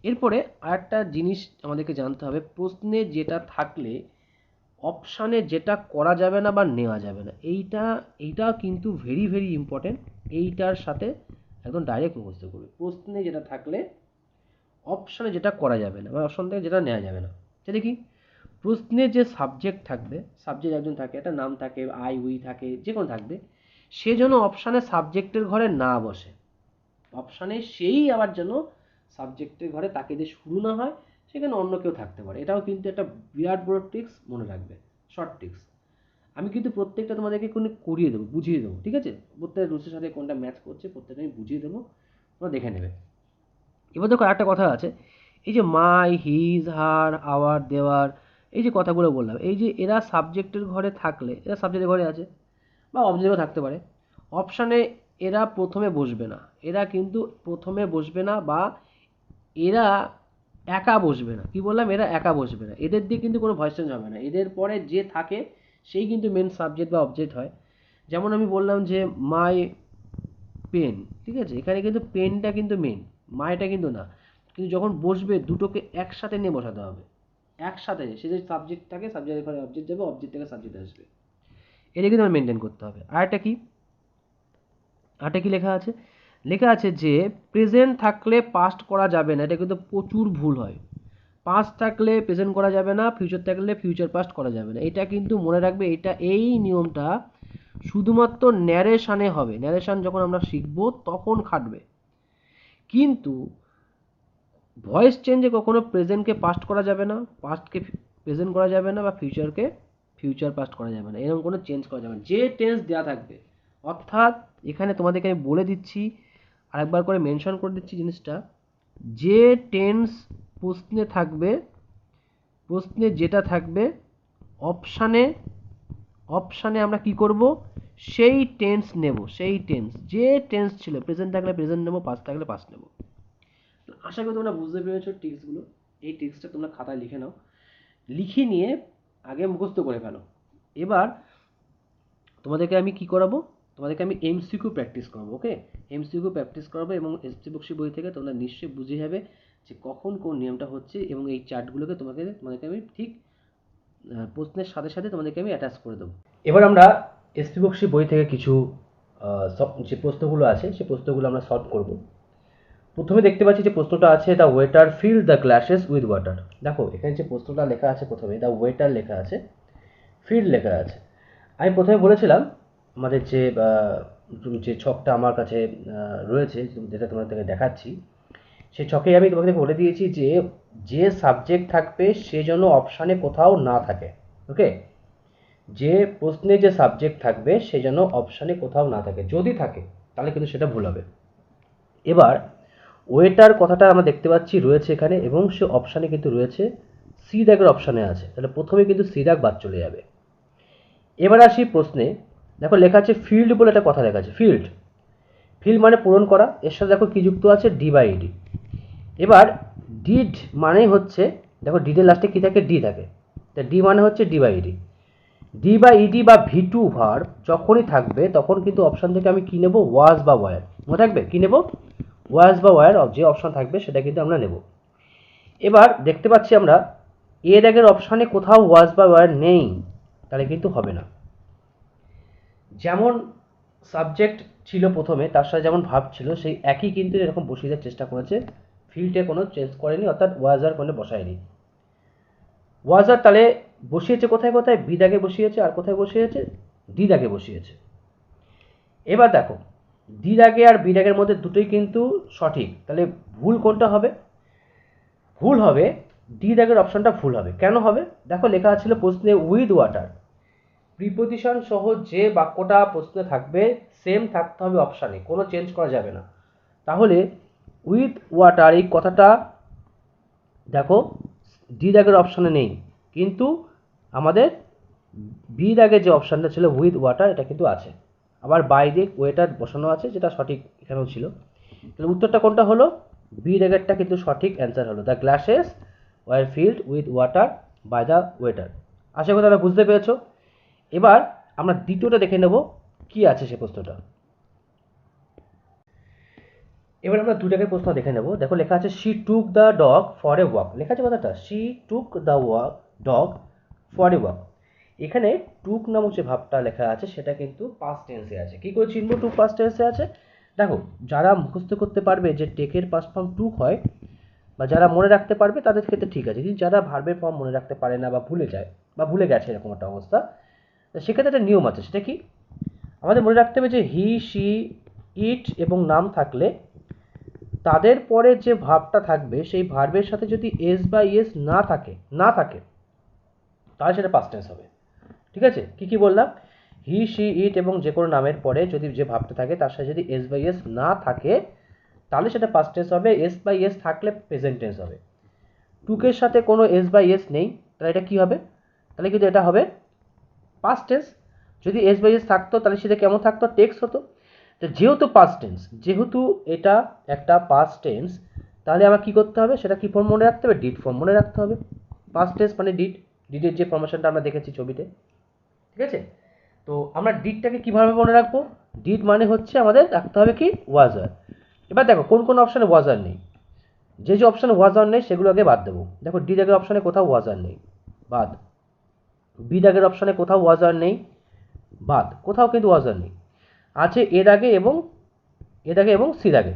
এরপরে আরেকটা জিনিস আমাদেরকে জানতে হবে, প্রশ্নে যেটা থাকলে অপশানে যেটা করা যাবে না বা নেওয়া যাবে না, এইটা কিন্তু ভেরি ভেরি ইম্পর্টেন্ট। এইটার সাথে একদম ডাইরেক্ট মুখস্থ করবে, প্রশ্নে যেটা থাকলে অপশানে যেটা করা যাবে না বা অপশান থেকে যেটা নেওয়া যাবে না। সেটা কি, প্রশ্নে যে সাবজেক্ট থাকবে, সাবজেক্ট একজন থাকে, একটা নাম থাকে, আই উই থাকে, যে কোনো থাকবে, সে যেন অপশানে সাবজেক্টের ঘরে না বসে, অপশানে সেই আবার যেন সাবজেক্টের ঘরে তাকে দিয়ে শুরু না হয়, সেখানে অন্য কেউ থাকতে পারে। এটাও কিন্তু একটা বিরাট বড় ট্রিক্স, মনে রাখবে, শর্ট ট্রিক্স। আমি কিন্তু প্রত্যেকটা তোমাদেরকে কোনো করিয়ে দেবো, বুঝিয়ে দেবো, ঠিক আছে? প্রত্যেকটা রুলসের সাথে কোনটা ম্যাচ করছে প্রত্যেকটা আমি বুঝিয়ে দেবো, তোমরা দেখে নেবে। এবার দেখো আরেকটা কথা আছে, এই যে মাই, হিজ, হার, আওয়ার, দেওয়ার, এই যে কথাগুলো বললাম, এই যে এরা সাবজেক্টের ঘরে থাকলে, এরা সাবজেক্টের ঘরে আছে বা অবজেক্টও থাকতে পারে, অপশানে এরা প্রথমে বসবে না, এরা কিন্তু প্রথমে বসবে না, বা এরা একা বসবে না। কি বললাম, এরা একা বসবে না, এদের দিয়ে কিন্তু কোনো ভয়েস চেঞ্জ হবে না, এদের পরে যে থাকে সেই কিন্তু মেন সাবজেক্ট বা অবজেক্ট হয়। যেমন আমি বললাম যে মাই পেন, ঠিক আছে? এখানে কিন্তু পেনটা কিন্তু মেন, মাইটা কিন্তু না। কিন্তু যখন বসবে দুটোকে একসাথে নিয়ে বসাতে হবে, একসাথে, সে যে সাবজেক্ট থাকে সাবজেক্টের ঘরে অবজেক্ট যাবে, অবজেক্ট থেকে সাবজেক্ট আসবে, এটা কিন্তু আমার মেনটেন করতে হবে। আরেকটা কি, আরেকটা কি লেখা আছে, লেখা আছে যে প্রেজেন্ট থাকলে পাস্ট করা যাবে না, এটা কিন্তু প্রচুর ভুল হয়। পাস্ট থাকলে প্রেজেন্ট করা যাবে না, ফিউচার থাকলে ফিউচার পাস্ট করা যাবে না, এটা কিন্তু মনে রাখবে। এটা, এই নিয়মটা শুধুমাত্র ন্যারেশানে হবে, ন্যারেশান যখন আমরা শিখবো তখন খাটবে। কিন্তু ভয়েস চেঞ্জে কখনো প্রেজেন্টকে পাস্ট করা যাবে না, পাস্টকে প্রেজেন্ট করা যাবে না, বা ফিউচারকে ফিউচার পাস্ট করা যাবে না, এরকম কোনো চেঞ্জ করা যাবে না, যে টেন্স দেওয়া থাকবে। অর্থাৎ এখানে তোমাদেরকে আমি বলে দিচ্ছি, আরেকবার করে মেনশন করে দিচ্ছি জিনিসটা, যে টেন্স প্রশ্নে থাকবে, প্রশ্নে যেটা থাকবে, অপশানে, অপশানে আমরা কি করব, সেই টেন্স নেব, সেই টেন্স, যে টেন্স ছিল, প্রেজেন্ট থাকলে প্রেজেন্ট নেব, পাস্ট থাকলে পাস্ট নেব। আশা করি তোমরা বুঝতে পেরেছো টিপসগুলো। এই টিপসটা তোমরা খাতায় লিখে নাও, লিখে নিয়ে আগে মুখস্থ করে ফেলো। এবার তোমাদেরকে আমি কি করাবো, তোমাদেরকে আমি এমসিকিউ প্র্যাকটিস করবো। ওকে, এমসিকিউ প্র্যাকটিস করবো এবং এসটি বক্সি বই থেকে তোমরা নিশ্চয়ই বুঝে যাবে যে কখন কোন নিয়মটা হচ্ছে, এবং এই চার্টগুলোকে তোমাদেরকে আমি ঠিক প্রশ্নের সাথে সাথে তোমাদেরকে আমি অ্যাটাচ করে দেবো। এবার আমরা এসটি বক্সি বই থেকে কিছু যে প্রশ্নগুলো আছে সেই প্রশ্নগুলো আমরা সলভ করব। প্রথমে দেখতে পাচ্ছি যে প্রশ্নটা আছে the waiter fill the glasses with water. দেখো এখানে যে প্রশ্নটা লেখা আছে, প্রথমে দ্য ওয়েটার লেখা আছে, ফিল লেখা আছে। আমি প্রথমে বলেছিলাম আমাদের যে ছকটা আমার কাছে রয়েছে, যেটা তোমাদেরকে দেখাচ্ছি, সেই ছকে আমি তোমাকে বলে দিয়েছি যে যে সাবজেক্ট থাকবে সে যেন অপশানে কোথাও না থাকে। ওকে, যে প্রশ্নে যে সাবজেক্ট থাকবে সে যেন অপশানে কোথাও না থাকে, যদি থাকে তাহলে কিন্তু সেটা ভুল হবে। এবার ওয়েটার কথাটা আমরা দেখতে পাচ্ছি রয়েছে এখানে, এবং সে অপশানে কিন্তু রয়েছে, সি দাগের অপশানে আছে, তাহলে প্রথমে কিন্তু সি দাগ বাদ চলে যাবে। এবার আসি প্রশ্নে, দেখো লেখা আছে ফিল্ড বলে একটা কথা লেখা আছে, ফিল্ড, ফিল্ড মানে পূরণ করা, এর সাথে দেখো কি যুক্ত আছে, ডি বাই ডি। এবার ডিড মানে হচ্ছে, দেখো ডিডের লাস্টে কী থাকে, ডি থাকে, তা ডি মানে হচ্ছে ডি বাই ডি। ডি বা ইডি বা ভি টু ভার্ব যখনই থাকবে তখন কিন্তু অপশান থেকে আমি কী নেব, ওয়াজ বা ওয়ার। মনে থাকবে কী নেব, ওয়াজ বা ওয়ার, যে অপশান থাকবে সেটা কিন্তু আমরা নেব। এবার দেখতে পাচ্ছি আমরা এর আগের অপশানে কোথাও ওয়াজ বা ওয়ার নেই, তাহলে কিন্তু হবে না। যেমন সাবজেক্ট ছিল প্রথমে, তার সাথে যেমন ভাব ছিল, সেই একই কিন্তু এরকম বসিয়ে দেওয়ার চেষ্টা করেছে, ফিল্ডে কোনো চেঞ্জ করেনি, অর্থাৎ ওয়াজার কোনো বসায়নি। ওয়াজার তাহলে বসিয়েছে কোথায় কোথায়, বি দাগে বসিয়েছে, আর কোথায় বসিয়েছে, ডি দাগে বসিয়েছে। এবার দেখো ডি দাগে আর বি দাগের মধ্যে দুটোই কিন্তু সঠিক, তাহলে ভুল কোনটা হবে, ভুল হবে ডি দাগের অপশনটা ভুল হবে। কেন হবে, দেখো লেখা ছিল প্রশ্নে উইথ ওয়াটার, প্রিপোজিশন সহ যে বাক্যটা প্রশ্নে থাকবে সেম থাকতে হবে অপশানে, কোনো চেঞ্জ করা যাবে না। তাহলে উইথ ওয়াটার এই কথাটা দেখো ডি দাগের অপশানে নেই, কিন্তু আমাদের বি দাগের যে অপশানটা ছিল উইথ ওয়াটার এটা কিন্তু আছে। আবার বাই দিয়ে ওয়েটার বসানো আছে, যেটা সঠিক এখানেও ছিল। তাহলে উত্তরটা কোনটা হলো, বি দাগেরটা কিন্তু সঠিক অ্যান্সার হলো, the glasses were filled with water by the waiter. আশা করি তারা বুঝতে পেরেছো। এবার আমরা দ্বিতীয়টা দেখে নেব কি আছে সে প্রশ্নটা। এবার আমরা দুটাকে প্রশ্ন দেখে নেব। দেখো লেখা আছে she took the dog for a walk, লেখা আছে কথাটা she took the dog for a walk. এখানে টুক নামক যে ভাবটা লেখা আছে সেটা কিন্তু পাস্ট টেন্সে আছে। কি করে চিনব টুক পাস্ট টেন্সে আছে, দেখো যারা মুখস্থ করতে পারবে যে টেকের পাস্ট ফর্ম টুক হয়, বা যারা মনে রাখতে পারবে তাদের ক্ষেত্রে ঠিক আছে, কিন্তু যারা ভার্বের ফর্ম মনে রাখতে পারে না বা ভুলে যায় বা ভুলে গেছে এরকম একটা অবস্থা, সেক্ষেত্রে একটা নিয়ম আছে। সেটা কি, আমাদের মনে রাখতে হবে যে হি শি ইট এবং নাম থাকলে তাদের পরে যে ভার্বটা থাকবে সেই ভার্বের সাথে যদি এস বা ইএস না থাকে তাহলে সেটা পাস্ট টেন্স হবে। ঠিক আছে, কি কি বললাম, হি শি ইট এবং যে কোনো নামের পরে যদি যে ভাবটা থাকে তার সাথে যদি এস বাই এস না থাকে তাহলে সেটা পাস্ট টেন্স হবে, এস বাই এস থাকলে প্রেজেন্ট টেন্স হবে। টুকের সাথে কোনো এস বাই এস নেই, তাহলে এটা কি হবে, তাহলে কিন্তু এটা হবে পাস্ট টেন্স। যদি এস বাই এস থাকতো তাহলে সেটা কেমন থাকতো, টেক্সট হতো। তো যেহেতু পাস্ট টেন্স, যেহেতু এটা একটা পাস্ট টেন্স, তাহলে আমার কী করতে হবে, সেটা কী ফর্ম মনে রাখতে হবে, ডিড ফর্ম মনে রাখতে হবে। পাস্ট টেন্স মানে ডিডের যে ফর্মেশনটা আমরা দেখেছি ছবিতে, ঠিক আছে। তো আমরা ডিডটাকে কীভাবে মনে রাখবো, ডিড মানে হচ্ছে আমাদের রাখতে হবে কি, ওয়াজার। এবার দেখো কোন কোন অপশানে ওয়াজার নেই, যে যে অপশানে ওয়াজার নেই সেগুলো আগে বাদ দেবো। দেখো ডি দাগের অপশানে কোথাও ওয়াজার নেই, বাদ। বি দাগের অপশানে কোথাও ওয়াজার নেই, বাদ। কোথাও কিন্তু ওয়াজার নেই, আছে এ দাগে এবং সি দাগে।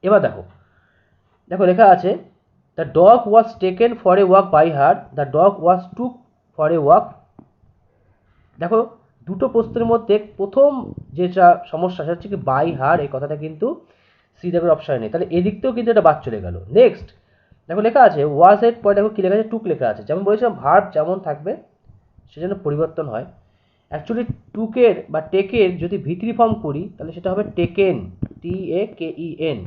এবার দেখো দেখো লেখা আছে the dog was taken for a walk by her, the dog was took for a walk. দেখো দুটো প্রশ্নের মধ্যে প্রথম যেটা সমস্যা সেটা হচ্ছে কি বাই হার, এই কথাটা কিন্তু সি দাগের অপশানে নেই, তাহলে এদিকতেও কিন্তু এটা বাদ চলে গেল। নেক্সট দেখো লেখা আছে ওয়াজ এর পরে দেখো কি লেখা আছে, টুক লেখা আছে। যেমন বলেছিলাম ভার্ব যেমন থাকবে সেজন্য পরিবর্তন হয়। অ্যাকচুয়ালি টুকের বা টেকের যদি ভিতরি ফর্ম করি তাহলে সেটা হবে টেকেন, TAKEN।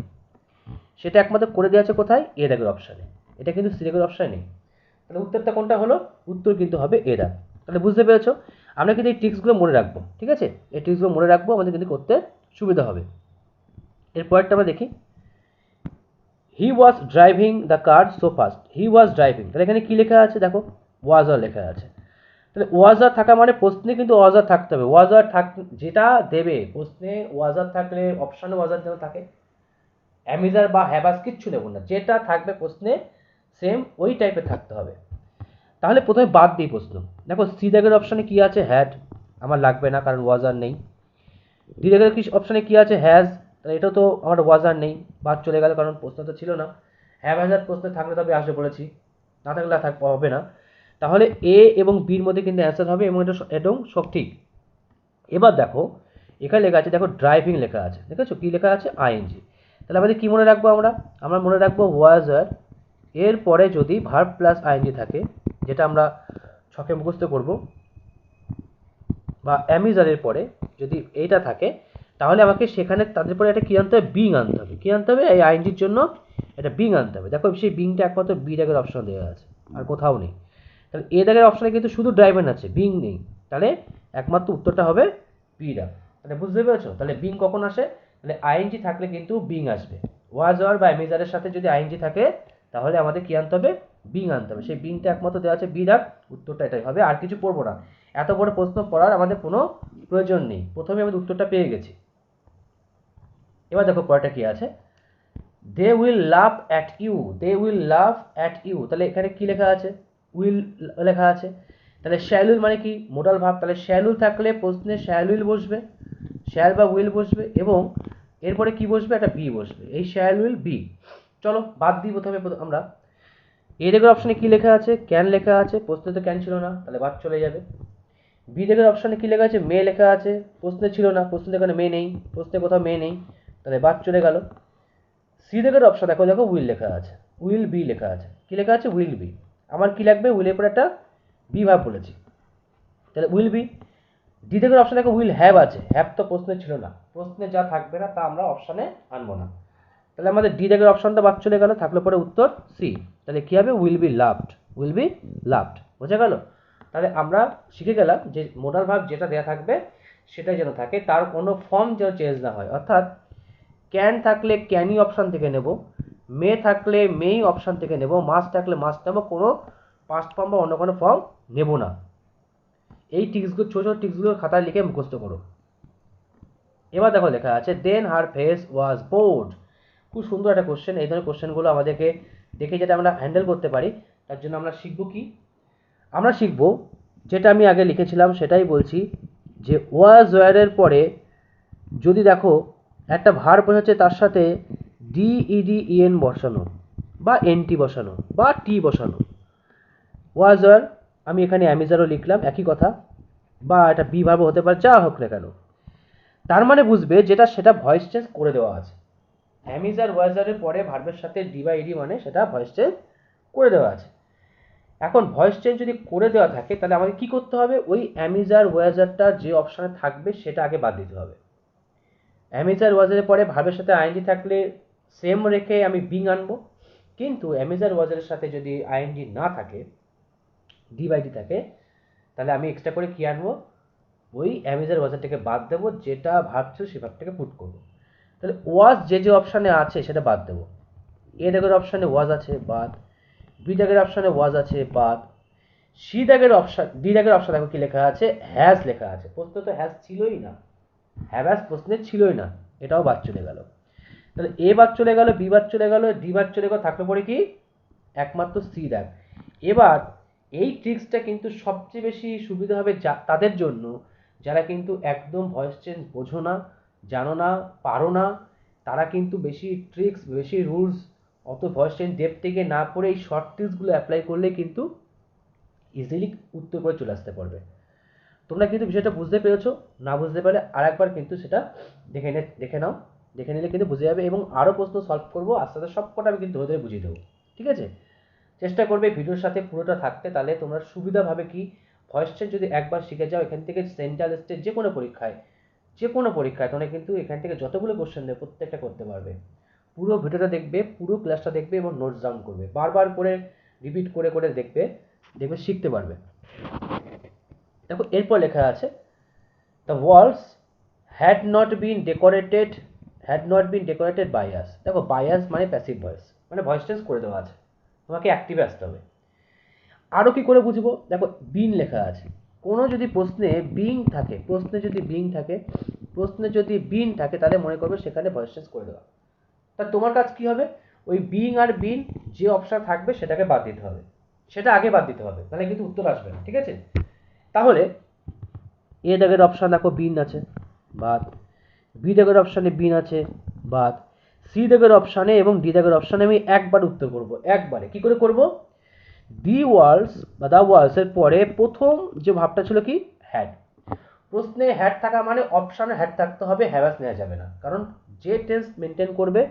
সেটা একমাত্র করে দেওয়া আছে কোথায়, এ দাগের অপশানে, এটা কিন্তু সি দাগের অপশানে নেই। তাহলে উত্তরটা কোনটা হলো, উত্তর কিন্তু হবে এ দাগ। তাহলে বুঝতে পেরেছো, আমরা কিন্তু এই ট্রিক্সগুলো মনে রাখবো। ঠিক আছে, এই ট্রিক্সগুলো মনে রাখবো, আমাদের কিন্তু করতে সুবিধা হবে। এরপরটা আমরা দেখি, he was driving the car so fast, he was driving, তাহলে এখানে কি লেখা আছে, দেখো ওয়াজ লেখা আছে। তাহলে ওয়াজ আর থাকা মানে প্রশ্নে কিন্তু ওয়াজ আর থাকতে হবে। ওয়াজ আর যেটা দেবে প্রশ্নে ওয়াজ আর থাকলে অপশানে ওয়াজ আর যেন থাকে, অ্যামিজার বা হ্যাভাস কিচ্ছু নেব না, যেটা থাকবে প্রশ্নে সেম ওই টাইপের থাকতে হবে। তাহলে প্রথমে বাদ দিই প্রশ্ন। দেখো সি দাগের অপশানে কি আছে, হ্যাড, আমার লাগবে না কারণ ওয়াজ আর নেই। ডি দাগের কি অপশানে কি আছে, হ্যাজ, তাহলে এটাও তো আমার ওয়াজ আর নেই, বাদ চলে গেল কারণ প্রশ্ন তো ছিল না। হ্যাভ হ্যাজার প্রশ্নে থাকলে তবে আসবে বলেছি, না থাকলে হবে না। তাহলে এ এবং বির মধ্যে কিন্তু অ্যান্সার হবে এবং এটা একদম সঠিক। এবার দেখো এখানে লেখা আছে, দেখো ড্রাইভিং লেখা আছে, দেখেছো কি লেখা আছে, আইএনজি। তাহলে আমাদের কি মনে রাখবো, আমরা মনে রাখবো ওয়াজ আর এর পরে যদি ভার্ব প্লাস আইএনজি থাকে, যেটা আমরা ছকে মুখস্থ করব, বা অ্যামিজারের পরে যদি এইটা থাকে, তাহলে আমাকে সেখানে তাদের পরে একটা কী আনতে হবে, বিং আনতে হবে। কী আনতে হবে, এই আইএনজির জন্য একটা বিং আনতে হবে। দেখো সেই বিংটা একমাত্র বি দাগের অপশন দেওয়া আছে, আর কোথাও নেই। তাহলে এ দাগের অপশনে কিন্তু শুধু ড্রাইভার আছে, বিং নেই, তাহলে একমাত্র উত্তরটা হবে বি দাগ। তাহলে বুঝতে পেরেছো, তাহলে বিং কখন আসে, তাহলে আইএনজি থাকলে কিন্তু বিং আসবে। ওয়াজ আর বা অ্যামিজারের সাথে যদি আইএনজি থাকে তাহলে আমাদের কী আনতে হবে, বিং আনতে হবে। সেই বিংটা একমাত্র দেওয়া আছে বি দাগ, উত্তরটা এটাই হবে, আর কিছু পড়বো না। এত বড় প্রশ্ন পড়ার আমাদের কোনো প্রয়োজন নেই, প্রথমে আমাদের উত্তরটা পেয়ে গেছি। এবার দেখো পরেরটা কি আছে, they will laugh at you, they will laugh at you, তাহলে এখানে কি লেখা আছে, উইল লেখা আছে। তাহলে শ্যাল উইল মানে কি, মোডাল ভার্ব, তাহলে শ্যাল উইল থাকলে প্রশ্নে শ্যাল উইল বসবে, শ্যাল বা উইল বসবে এবং এরপরে কি বসবে, একটা বি বসবে, এই শ্যাল উইল বি। চলো বাদ দিই প্রথমে আমরা। এ দিকের অপশানে কি লেখা আছে, ক্যান লেখা আছে, প্রশ্নে তো ক্যান ছিল না, তাহলে বাদ চলে যাবে। বি দিকের অপশানে কি লেখা আছে, মে লেখা আছে, প্রশ্নে ছিল না, প্রশ্নে এখানে মে নেই, প্রশ্নে কোথাও মে নেই, তাহলে বাদ চলে গেল। সি দিকের অপশন দেখো, দেখো উইল লেখা আছে, উইল বি লেখা আছে, কি লেখা আছে, উইল বি। আমার কি লাগবে, উইলের পরে একটা বি ভাব বলেছি, তাহলে উইল বি। ডি দিকের অপশন দেখো উইল হ্যাভ আছে, হ্যাভ তো প্রশ্নে ছিল না, প্রশ্নে যা থাকবে না তা আমরা অপশানে আনবো না, তাহলে আমাদের ডি দিকের অপশনটা বাদ চলে গেল, থাকলে পরে উত্তর সি। তাহলে কি হবে, will be laughed, will be laughed, বোঝা গেল। তাহলে আমরা শিখে গেলাম যে মোডাল ভার্ব যেটা দেওয়া থাকবে সেটাই যেন থাকে, তার কোনো ফর্ম যেন চেঞ্জ না হয়, অর্থাৎ ক্যান থাকলে ক্যানই অপশান থেকে নেব, মে থাকলে মেই অপশান থেকে নেব, মাস্ট থাকলে মাস্ট নেব, কোনো পাস্ট ফর্ম বা অন্য কোনো ফর্ম নেব না। এই টিক্সগুলো, ছোটো ছোটো টিক্সগুলো খাতায় লিখে মুখস্থ করো। এবার দেখো লেখা আছে, দেন হার ফেস ওয়াজ বোর্ড। খুব সুন্দর একটা কোশ্চেন, এই ধরনের কোশ্চেনগুলো আমাদেরকে দেখে যেটা আমরা হ্যান্ডেল করতে পারি, তার জন্য আমরা শিখবো কি, আমরা শিখবো যেটা আমি আগে লিখেছিলাম সেটাই বলছি, যে ওয়াজ ওয়ারের পরে যদি দেখো একটা ভার্ব বোঝাচ্ছে তার সাথে ডিইডিইএন বসানো বা এনটি বসানো বা টি বসানো, ওয়াজ ওয়ার, আমি এখানে অ্যামিজারও লিখলাম একই কথা, বা এটা বি ভার্ব হতে পারে, যা হোক না কেন, তার মানে বুঝবে যেটা সেটা ভয়েস চেঞ্জ করে দেওয়া আছে। অ্যামিজার ওয়াজারের পরে ভার্বের সাথে ডি বা ইডি মানে সেটা ভয়েস চেঞ্জ করে দেওয়া আছে। এখন ভয়েস চেঞ্জ যদি করে দেওয়া থাকে তাহলে আমাদের কি করতে হবে, ওই অ্যামিজার ওয়াজারটা যে অপশানে থাকবে সেটা আগে বাদ দিতে হবে। অ্যামিজার ওয়াজারের পরে ভার্বের সাথে আইএনজি থাকলে সেম রেখে আমি বিং আনবো, কিন্তু অ্যামিজার ওয়াজারের সাথে যদি আইএনজি না থাকে, ডি বাই ডি থাকে, তাহলে আমি এক্সট্রা করে কি আনবো, ওই অ্যামিজার ওয়াজারটাকে বাদ দেবো, যেটা ভার্ব ছিল সেই ভার্বটাকে পুট করবো। তাহলে ওয়াজ যে যে অপশানে আছে সেটা বাদ দেবো, এ দাগের অপশানে ওয়াজ আছে বাদ, বি দাগের অপশানে ওয়াজ আছে বাদ, সি দাগের অপশান, ডি দাগের অপশান দেখো কি লেখা আছে, হ্যাজ লেখা আছে, প্রশ্ন তো হ্যাজ ছিলই না, হ্যাজ প্রশ্নে ছিলই না, এটাও বাদ চলে গেল। তাহলে এ বাদ চলে গেল, বি বাদ চলে গেল, ডি বাদ চলে গেল, থাকলে পরে কি একমাত্র সি দাগ। এবার এই ট্রিক্সটা কিন্তু সবচেয়ে বেশি সুবিধা হবে তাদের জন্য যারা কিন্তু একদম ভয়েস চেঞ্জ বোঝো না, জানো না, পারো না, তারা কিন্তু বেশি ট্রিক্স, বেশি রুলস, অত ভয়েস চেঞ্জ ডেপথ থেকে না পড়ে এই শর্ট ট্রিক্সগুলো অ্যাপ্লাই করলে কিন্তু ইজিলি উত্তর করে চলে আসতে পারবে। তোমরা কিন্তু বিষয়টা বুঝতে পেরেছো, না বুঝতে পারলে আরেকবার কিন্তু সেটা দেখে নাও, দেখে নিলে কিন্তু বুঝে যাবে, এবং আরও প্রশ্ন সলভ করবো আস্তে আস্তে, সবকটা আমি কিন্তু ধরে ধরে বুঝিয়ে দেবো, ঠিক আছে। চেষ্টা করবে ভিডিওর সাথে পুরোটা থাকতে, তাহলে তোমরা সুবিধাভাবে কি ভয়েস চেঞ্জ যদি একবার শিখে যাও, এখান থেকে সেন্ট্রাল স্টেট যে কোনো পরীক্ষায় তোমরা কিন্তু এখান থেকে যতগুলো কোশ্চেন দেবে প্রত্যেকটা করতে পারবে। পুরো ভিডিওটা দেখবে, পুরো ক্লাসটা দেখবে এবং নোটস ডাউন করবে, বারবার করে রিপিট করে করে দেখবে, দেখবে শিখতে পারবে। দেখো এরপর লেখা আছে, the walls had not been decorated by us. দেখো বায়াস মানে প্যাসিভ ভয়েস, মানে ভয়েস চেঞ্জ করে দেওয়া আছে, তোমাকে অ্যাক্টিভে আসতে হবে। আরও কি করে বুঝবো, দেখো বিন লেখা আছে, কোনো যদি প্রশ্নে বিং থাকে, তাহলে মনে করবে সেখানে ভয়েস চেঞ্জ করে দেওয়া। তা তোমার কাজ কি হবে, ওই বিং আর বিন যে অপশন থাকবে সেটাকে বাদ দিতে হবে, সেটা আগে বাদ দিতে হবে, তাহলে কিন্তু উত্তর আসবে না, ঠিক আছে? তাহলে এ দাগের অপশন দেখো বিন আছে, বাদ। বি দাগের অপশানে বিন আছে, বাদ। সি দাগের অপশানে এবং ডি দাগের অপশানে আমি একবার উত্তর করব, একবারে। কি করে করব? দি ওয়ালস বা দ্য ওয়ালসের পরে প্রথম যে ভাবটা ছিল কি, হ্যাড। প্রশ্নে হ্যাড থাকা মানে অপশানে হ্যাড থাকতে হবে, হ্যাভাস নেওয়া যাবে না, কারণ যে টেন্স মেনটেন করবে,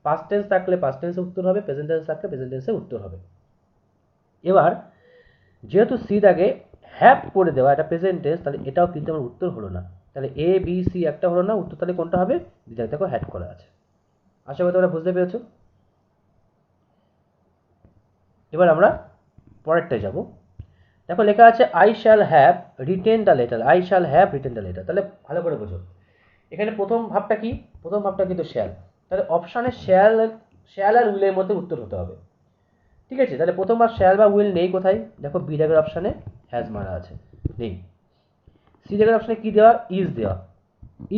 পাস্ট টেন্স থাকলে পাস্ট টেন্সে উত্তর হবে, প্রেজেন্ট টেন্স থাকলে প্রেজেন্ট টেন্সে উত্তর হবে। এবার যেহেতু সি দাগে হ্যাভ করে দেওয়া, এটা প্রেজেন্ট টেন্স, তাহলে এটাও কিন্তু আমার উত্তর হলো না। তাহলে এ বি সি একটা হলো না, উত্তর তাহলে কোনটা হবে? দেখো হ্যাড করা আছে। আশা করি তোমরা বুঝতে পেরেছো। এবার আমরা পরেরটায় যাব। দেখো লেখা আছে I shall have written the letter, I shall have written the letter. তাহলে ভালো করে বোঝো, এখানে প্রথম ভাবটা কি? প্রথম ভাবটা কিন্তু শ্যাল, তাহলে অপশানে শ্যাল আর উইলের মধ্যে উত্তর হতে হবে, ঠিক আছে? তাহলে প্রথমবার শ্যাল বা উইল নেই কোথায়? দেখো বি দাগের অপশানে হ্যাজ মারা আছে, নেই। সি দাগের অপশানে কি দেওয়া?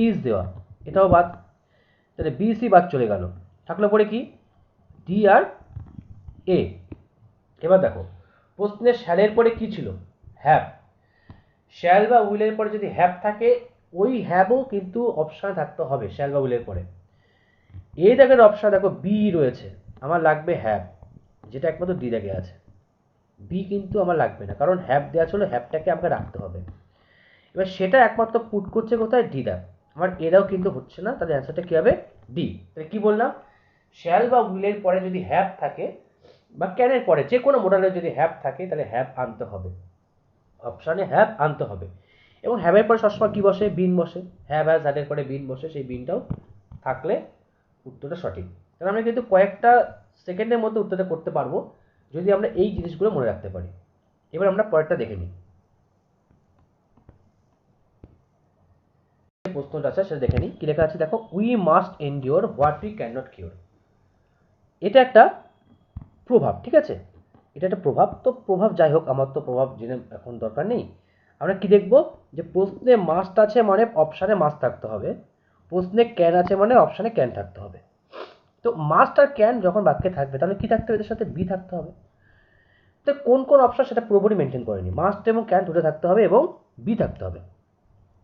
ইজ দেওয়া, এটাও বাদ। তাহলে বি সি বাদ চলে গেল, থাকলো পরে কি? ডি আর এ। এবার দেখো প্রশ্নে শ্যালের পরে কি ছিল? হ্যাভ। শ্যাল বা উইলের পরে যদি হ্যাভ থাকে, ওই হ্যাভও কিন্তু অপশানে থাকতে হবে শ্যাল বা উইলের পরে। এই দাগের অপশান দেখো বি রয়েছে, আমার লাগবে হ্যাভ, যেটা একমাত্র ডি দাগে আছে। বি কিন্তু আমার লাগবে না, কারণ হ্যাভ দেওয়া ছিল, হ্যাভটাকে আমাকে রাখতে হবে। এবার সেটা একমাত্র পুট করছে কোথায়? ডি দাগ। আমার এরাও কিন্তু হচ্ছে না, তাহলে অ্যান্সারটা কী হবে? ডি। তাহলে কী বললাম? শ্যাল বা উইলের পরে যদি হ্যাভ থাকে, বা ক্যানের পরে যে কোনো মোডালের যদি হ্যাভ থাকে, তাহলে হ্যাভ আনতে হবে, অপশানে হ্যাভ আনতে হবে। এবং হ্যাভের পরে সবসময় কী বসে? বিন বসে। হ্যাভ হ্যাজ হ্যাডের পরে বিন বসে, সেই বিনটাও থাকলে উত্তরটা সঠিক। তাহলে আমরা কিন্তু কয়েকটা সেকেন্ডের মধ্যে উত্তরটা করতে পারবো যদি আমরা এই জিনিসগুলো মনে রাখতে পারি। এবার আমরা পরেরটা দেখে নিই। প্রশ্নটা আছে সেটা দেখে নিই, কি লেখা আছে দেখো, we must endure what we can not cure. এটা একটা প্রভাব, ঠিক আছে? এটা একটা প্রভাব, তো প্রভাব যাই হোক, আমার তো প্রভাব জেনে এখন দরকার নেই। আমরা কি দেখব? যে প্রশ্নে মাস্ট আছে মানে অপশানে মাস্ট থাকতে হবে, প্রশ্নে ক্যান আছে মানে অপশানে ক্যান থাকতে হবে। তো মাস্ট আর ক্যান যখন বাক্যে থাকবে, তাহলে কি থাকতে হবে? এদের সাথে বি থাকতে হবে। তো কোন কোন অপশন সেটা পুরোপুরি মেনটেন করেনি, মাস্ট এবং ক্যান দুটো থাকতে হবে এবং বি থাকতে হবে।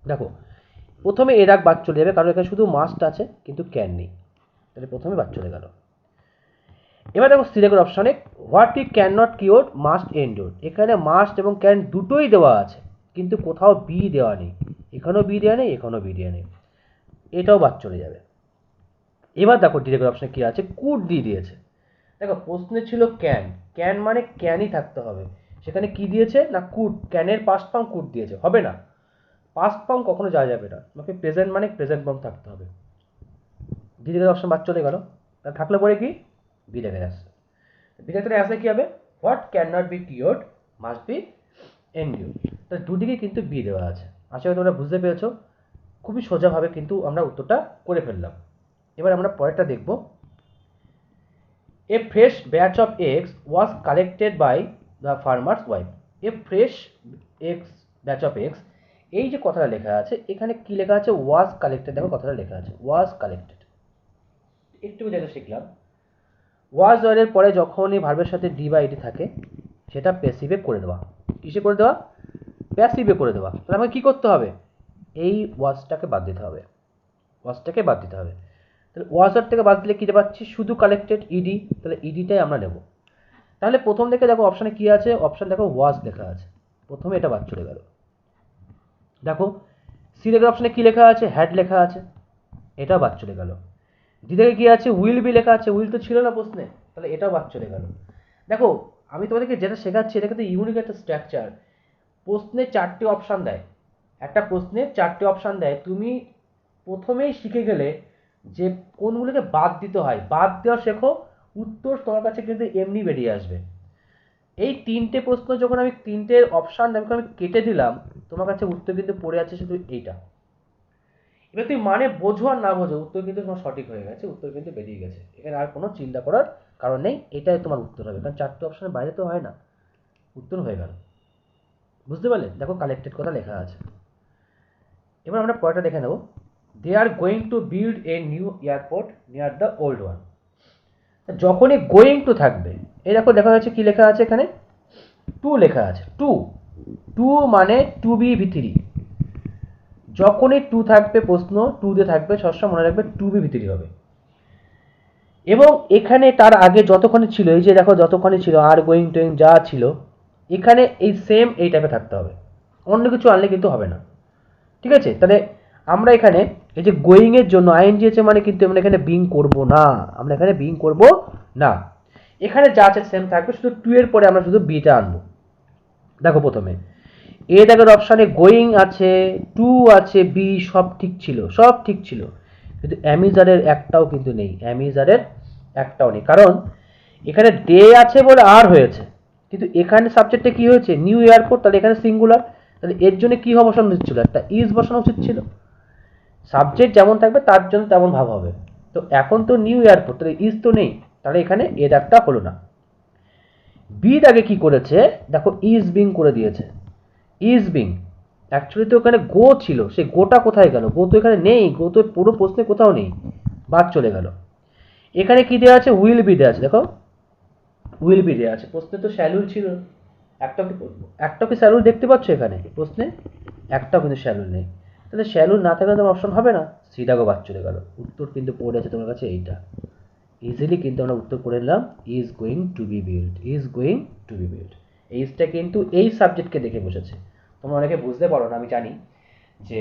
দেখো প্রথমে এ দাগ বাদ চলে যাবে, কারণ এখানে শুধু মাস্ট আছে কিন্তু ক্যান নেই, তাহলে প্রথমে বাদ চলে গেল। এবার দেখো সি দাগের অপশানে what you can not cure must endure, এখানে মাস্ট এবং ক্যান দুটোই দেওয়া আছে কিন্তু কোথাও বি দেওয়া নেই, এখানেও বি দেওয়া নেই, এখানেও বি দেওয়া নেই, এটাও বাদ চলে যাবে। এবার দেখো ডি দাগের অপশানে কি আছে? কুড দিয়ে দিয়েছে। দেখো প্রশ্নে ছিল ক্যান, ক্যান মানে ক্যানই থাকতে হবে, সেখানে কি দিয়েছে না কুড, ক্যানের পাস্ট ফর্ম কুড দিয়েছে, হবে না, পাস্ট ফর্ম কখনো যাওয়া যাবে না, তোমাকে প্রেজেন্ট মানে প্রেজেন্ট ফর্ম থাকতে হবে। ডি দাগের অপশন বাদ চলে গেল, তাহলে থাকলে পরে কি? বি দাগের আসছে। বি দাগের আসলে কি হবে? What can not be cured must be endured. তাহলে দুদিকে কিন্তু বি দেওয়া আছে। আশা করি তোমরা বুঝতে পেরেছো, খুবই সোজাভাবে কিন্তু আমরা উত্তরটা করে ফেললাম। এবার আমরা পরেরটা দেখব। A fresh batch of eggs was collected by the farmer's wife. A fresh eggs batch of eggs, এই যে কথাটা লেখা আছে এখানে কি লেখা আছে? was collected, দেখো কথাটা লেখা আছে was collected। একটু যেটা শিখলাম, was এর পরে যখনই ভার্বের সাথে ডি বা ইডি থাকে সেটা প্যাসিভে করে দেওয়া। কিসে করে দেওয়া? প্যাসিভে করে দেওয়া। তাহলে আমাকে কি করতে হবে? এই ওয়াজটাকে বাদ দিতে হবে, ওয়াজটাকে বাদ দিতে হবে। তাহলে ওয়াজার থেকে বাদ দিলে কী পাচ্ছি? শুধু কালেক্টেড ইডি, তাহলে ইডিটাই আমরা নেব। তাহলে প্রথম থেকে দেখো অপশানে কী আছে? অপশান দেখো ওয়াজ লেখা আছে, প্রথমে এটা বাদ চলে গেল। দেখো সি দেখে অপশানে কী লেখা আছে? হ্যাড লেখা আছে, এটাও বাদ চলে গেল। ডি দেখে কী আছে? উইল বি লেখা আছে, উইল তো ছিল না প্রশ্নে, তাহলে এটাও বাদ চলে গেল। দেখো আমি তোমাদেরকে যেটা শেখাচ্ছি এটা কিন্তু ইউনিক একটা স্ট্রাকচার। প্রশ্নে 4টে অপশান দেয়, একটা প্রশ্নে 4টে অপশান দেয়, তুমি প্রথমেই শিখে গেলে যে কোনগুলোকে বাদ দিতে হয়, বাদ দেওয়া শেখো, উত্তর তোমার কাছে কিন্তু এমনি বেরিয়ে আসবে। এই 3টে প্রশ্ন যখন আমি 3টের অপশান আমি কেটে দিলাম, তোমার কাছে উত্তর কিন্তু পড়ে আছে শুধু এইটা। এবার তুমি মানে বোঝো আর না বোঝো, উত্তর কিন্তু তোমার সঠিক হয়ে গেছে, উত্তর কিন্তু বেরিয়ে গেছে, এখানে আর কোনো চিন্তা করার কারণ নেই, এটাই তোমার উত্তর হবে, কারণ 4টে অপশানের বাইরে তো হয় না, উত্তর হয়ে গেল। বুঝতে পারলে? দেখো কালেক্টেড কথা লেখা আছে। এবার আমরা পরেরটা দেখে নেব। They are going to build a new airport near the old one. যখনই গোয়িং টু থাকবে, এই দেখো দেখা যাচ্ছে কি লেখা আছে এখানে, টু লেখা আছে। টু টু মানে টু বি ভিতরি। যখনই টু থাকবে প্রশ্ন টু দিয়ে থাকবে, সবসময় মনে রাখবে টু বি ভিতরি হবে। এবং এখানে তার আগে যতক্ষণে ছিল, এই যে দেখো যতক্ষণে ছিল আর গোয়িং টোয়িং যা ছিল, এখানে এই সেম এই টাইপে থাকতে হবে, অন্য কিছু আনলে কিন্তু হবে না। ঠিক আছে, তাহলে আমরা এখানে এই যে গোয়িং এর জন্য আইএনজি আছে মানে কিন্তু আমরা এখানে বিং করব না, আমরা এখানে বিং করব না। এখানে যা আছে সেম থাকবে, শুধু টু এর পরে আমরা শুধু বিটা আনবো। দেখো প্রথমে এ দাগের অপশানে গোয়িং আছে, টু আছে, বি সব ঠিক ছিল, সব ঠিক ছিল, কিন্তু অ্যামিজারের একটাও কিন্তু নেই, অ্যামিজারের একটাও নেই। কারণ এখানে দে আছে বলে আর হয়েছে, কিন্তু এখানে সাবজেক্টে কি হয়েছে নিউ এয়ারপোর্ট, তাহলে এখানে সিঙ্গুলার, তাহলে এর জন্য কি বসানো উচিত ছিল, একটা ইজ বসানো উচিত ছিল। সাবজেক্ট যেমন থাকবে তার জন্য তেমন ভাব হবে। তো এখন তো নিউ এয়ারপোর্ট, তাহলে ইজ তো নেই, তাহলে এখানে এ দাগটা হলো না। বি দাগে কি করেছে দেখো, ইজ বিং করে দিয়েছে। ইজ বিং অ্যাকচুয়ালি তো ওখানে গো ছিল, সেই গোটা কোথায় গেল, গো তো এখানে নেই, গো তো পুরো প্রশ্নে কোথাও নেই, বাদ চলে গেল। এখানে কি দেওয়া আছে, উইল বি দেওয়া আছে। দেখো উইল বি দেওয়া আছে, প্রশ্নে তো শ্যালুল ছিল, একটা কি শ্যালুল দেখতে পাচ্ছ এখানে প্রশ্নে, একটাও কিন্তু শ্যালুল নেই। তাহলে শ্যালুল না থাকলে তোমার অপশন হবে না, সিধাগো বাদ চলে গেল। উত্তর কিন্তু পড়ে আছে তোমার কাছে এইটা, ইজিলি কিন্তু আমরা উত্তর করে নিলাম, is going to be build, is going to be build. এইজটা কিন্তু এই সাবজেক্টকে দেখে বসেছে। তোমরা অনেকে বুঝতে পারো না, আমি জানি, যে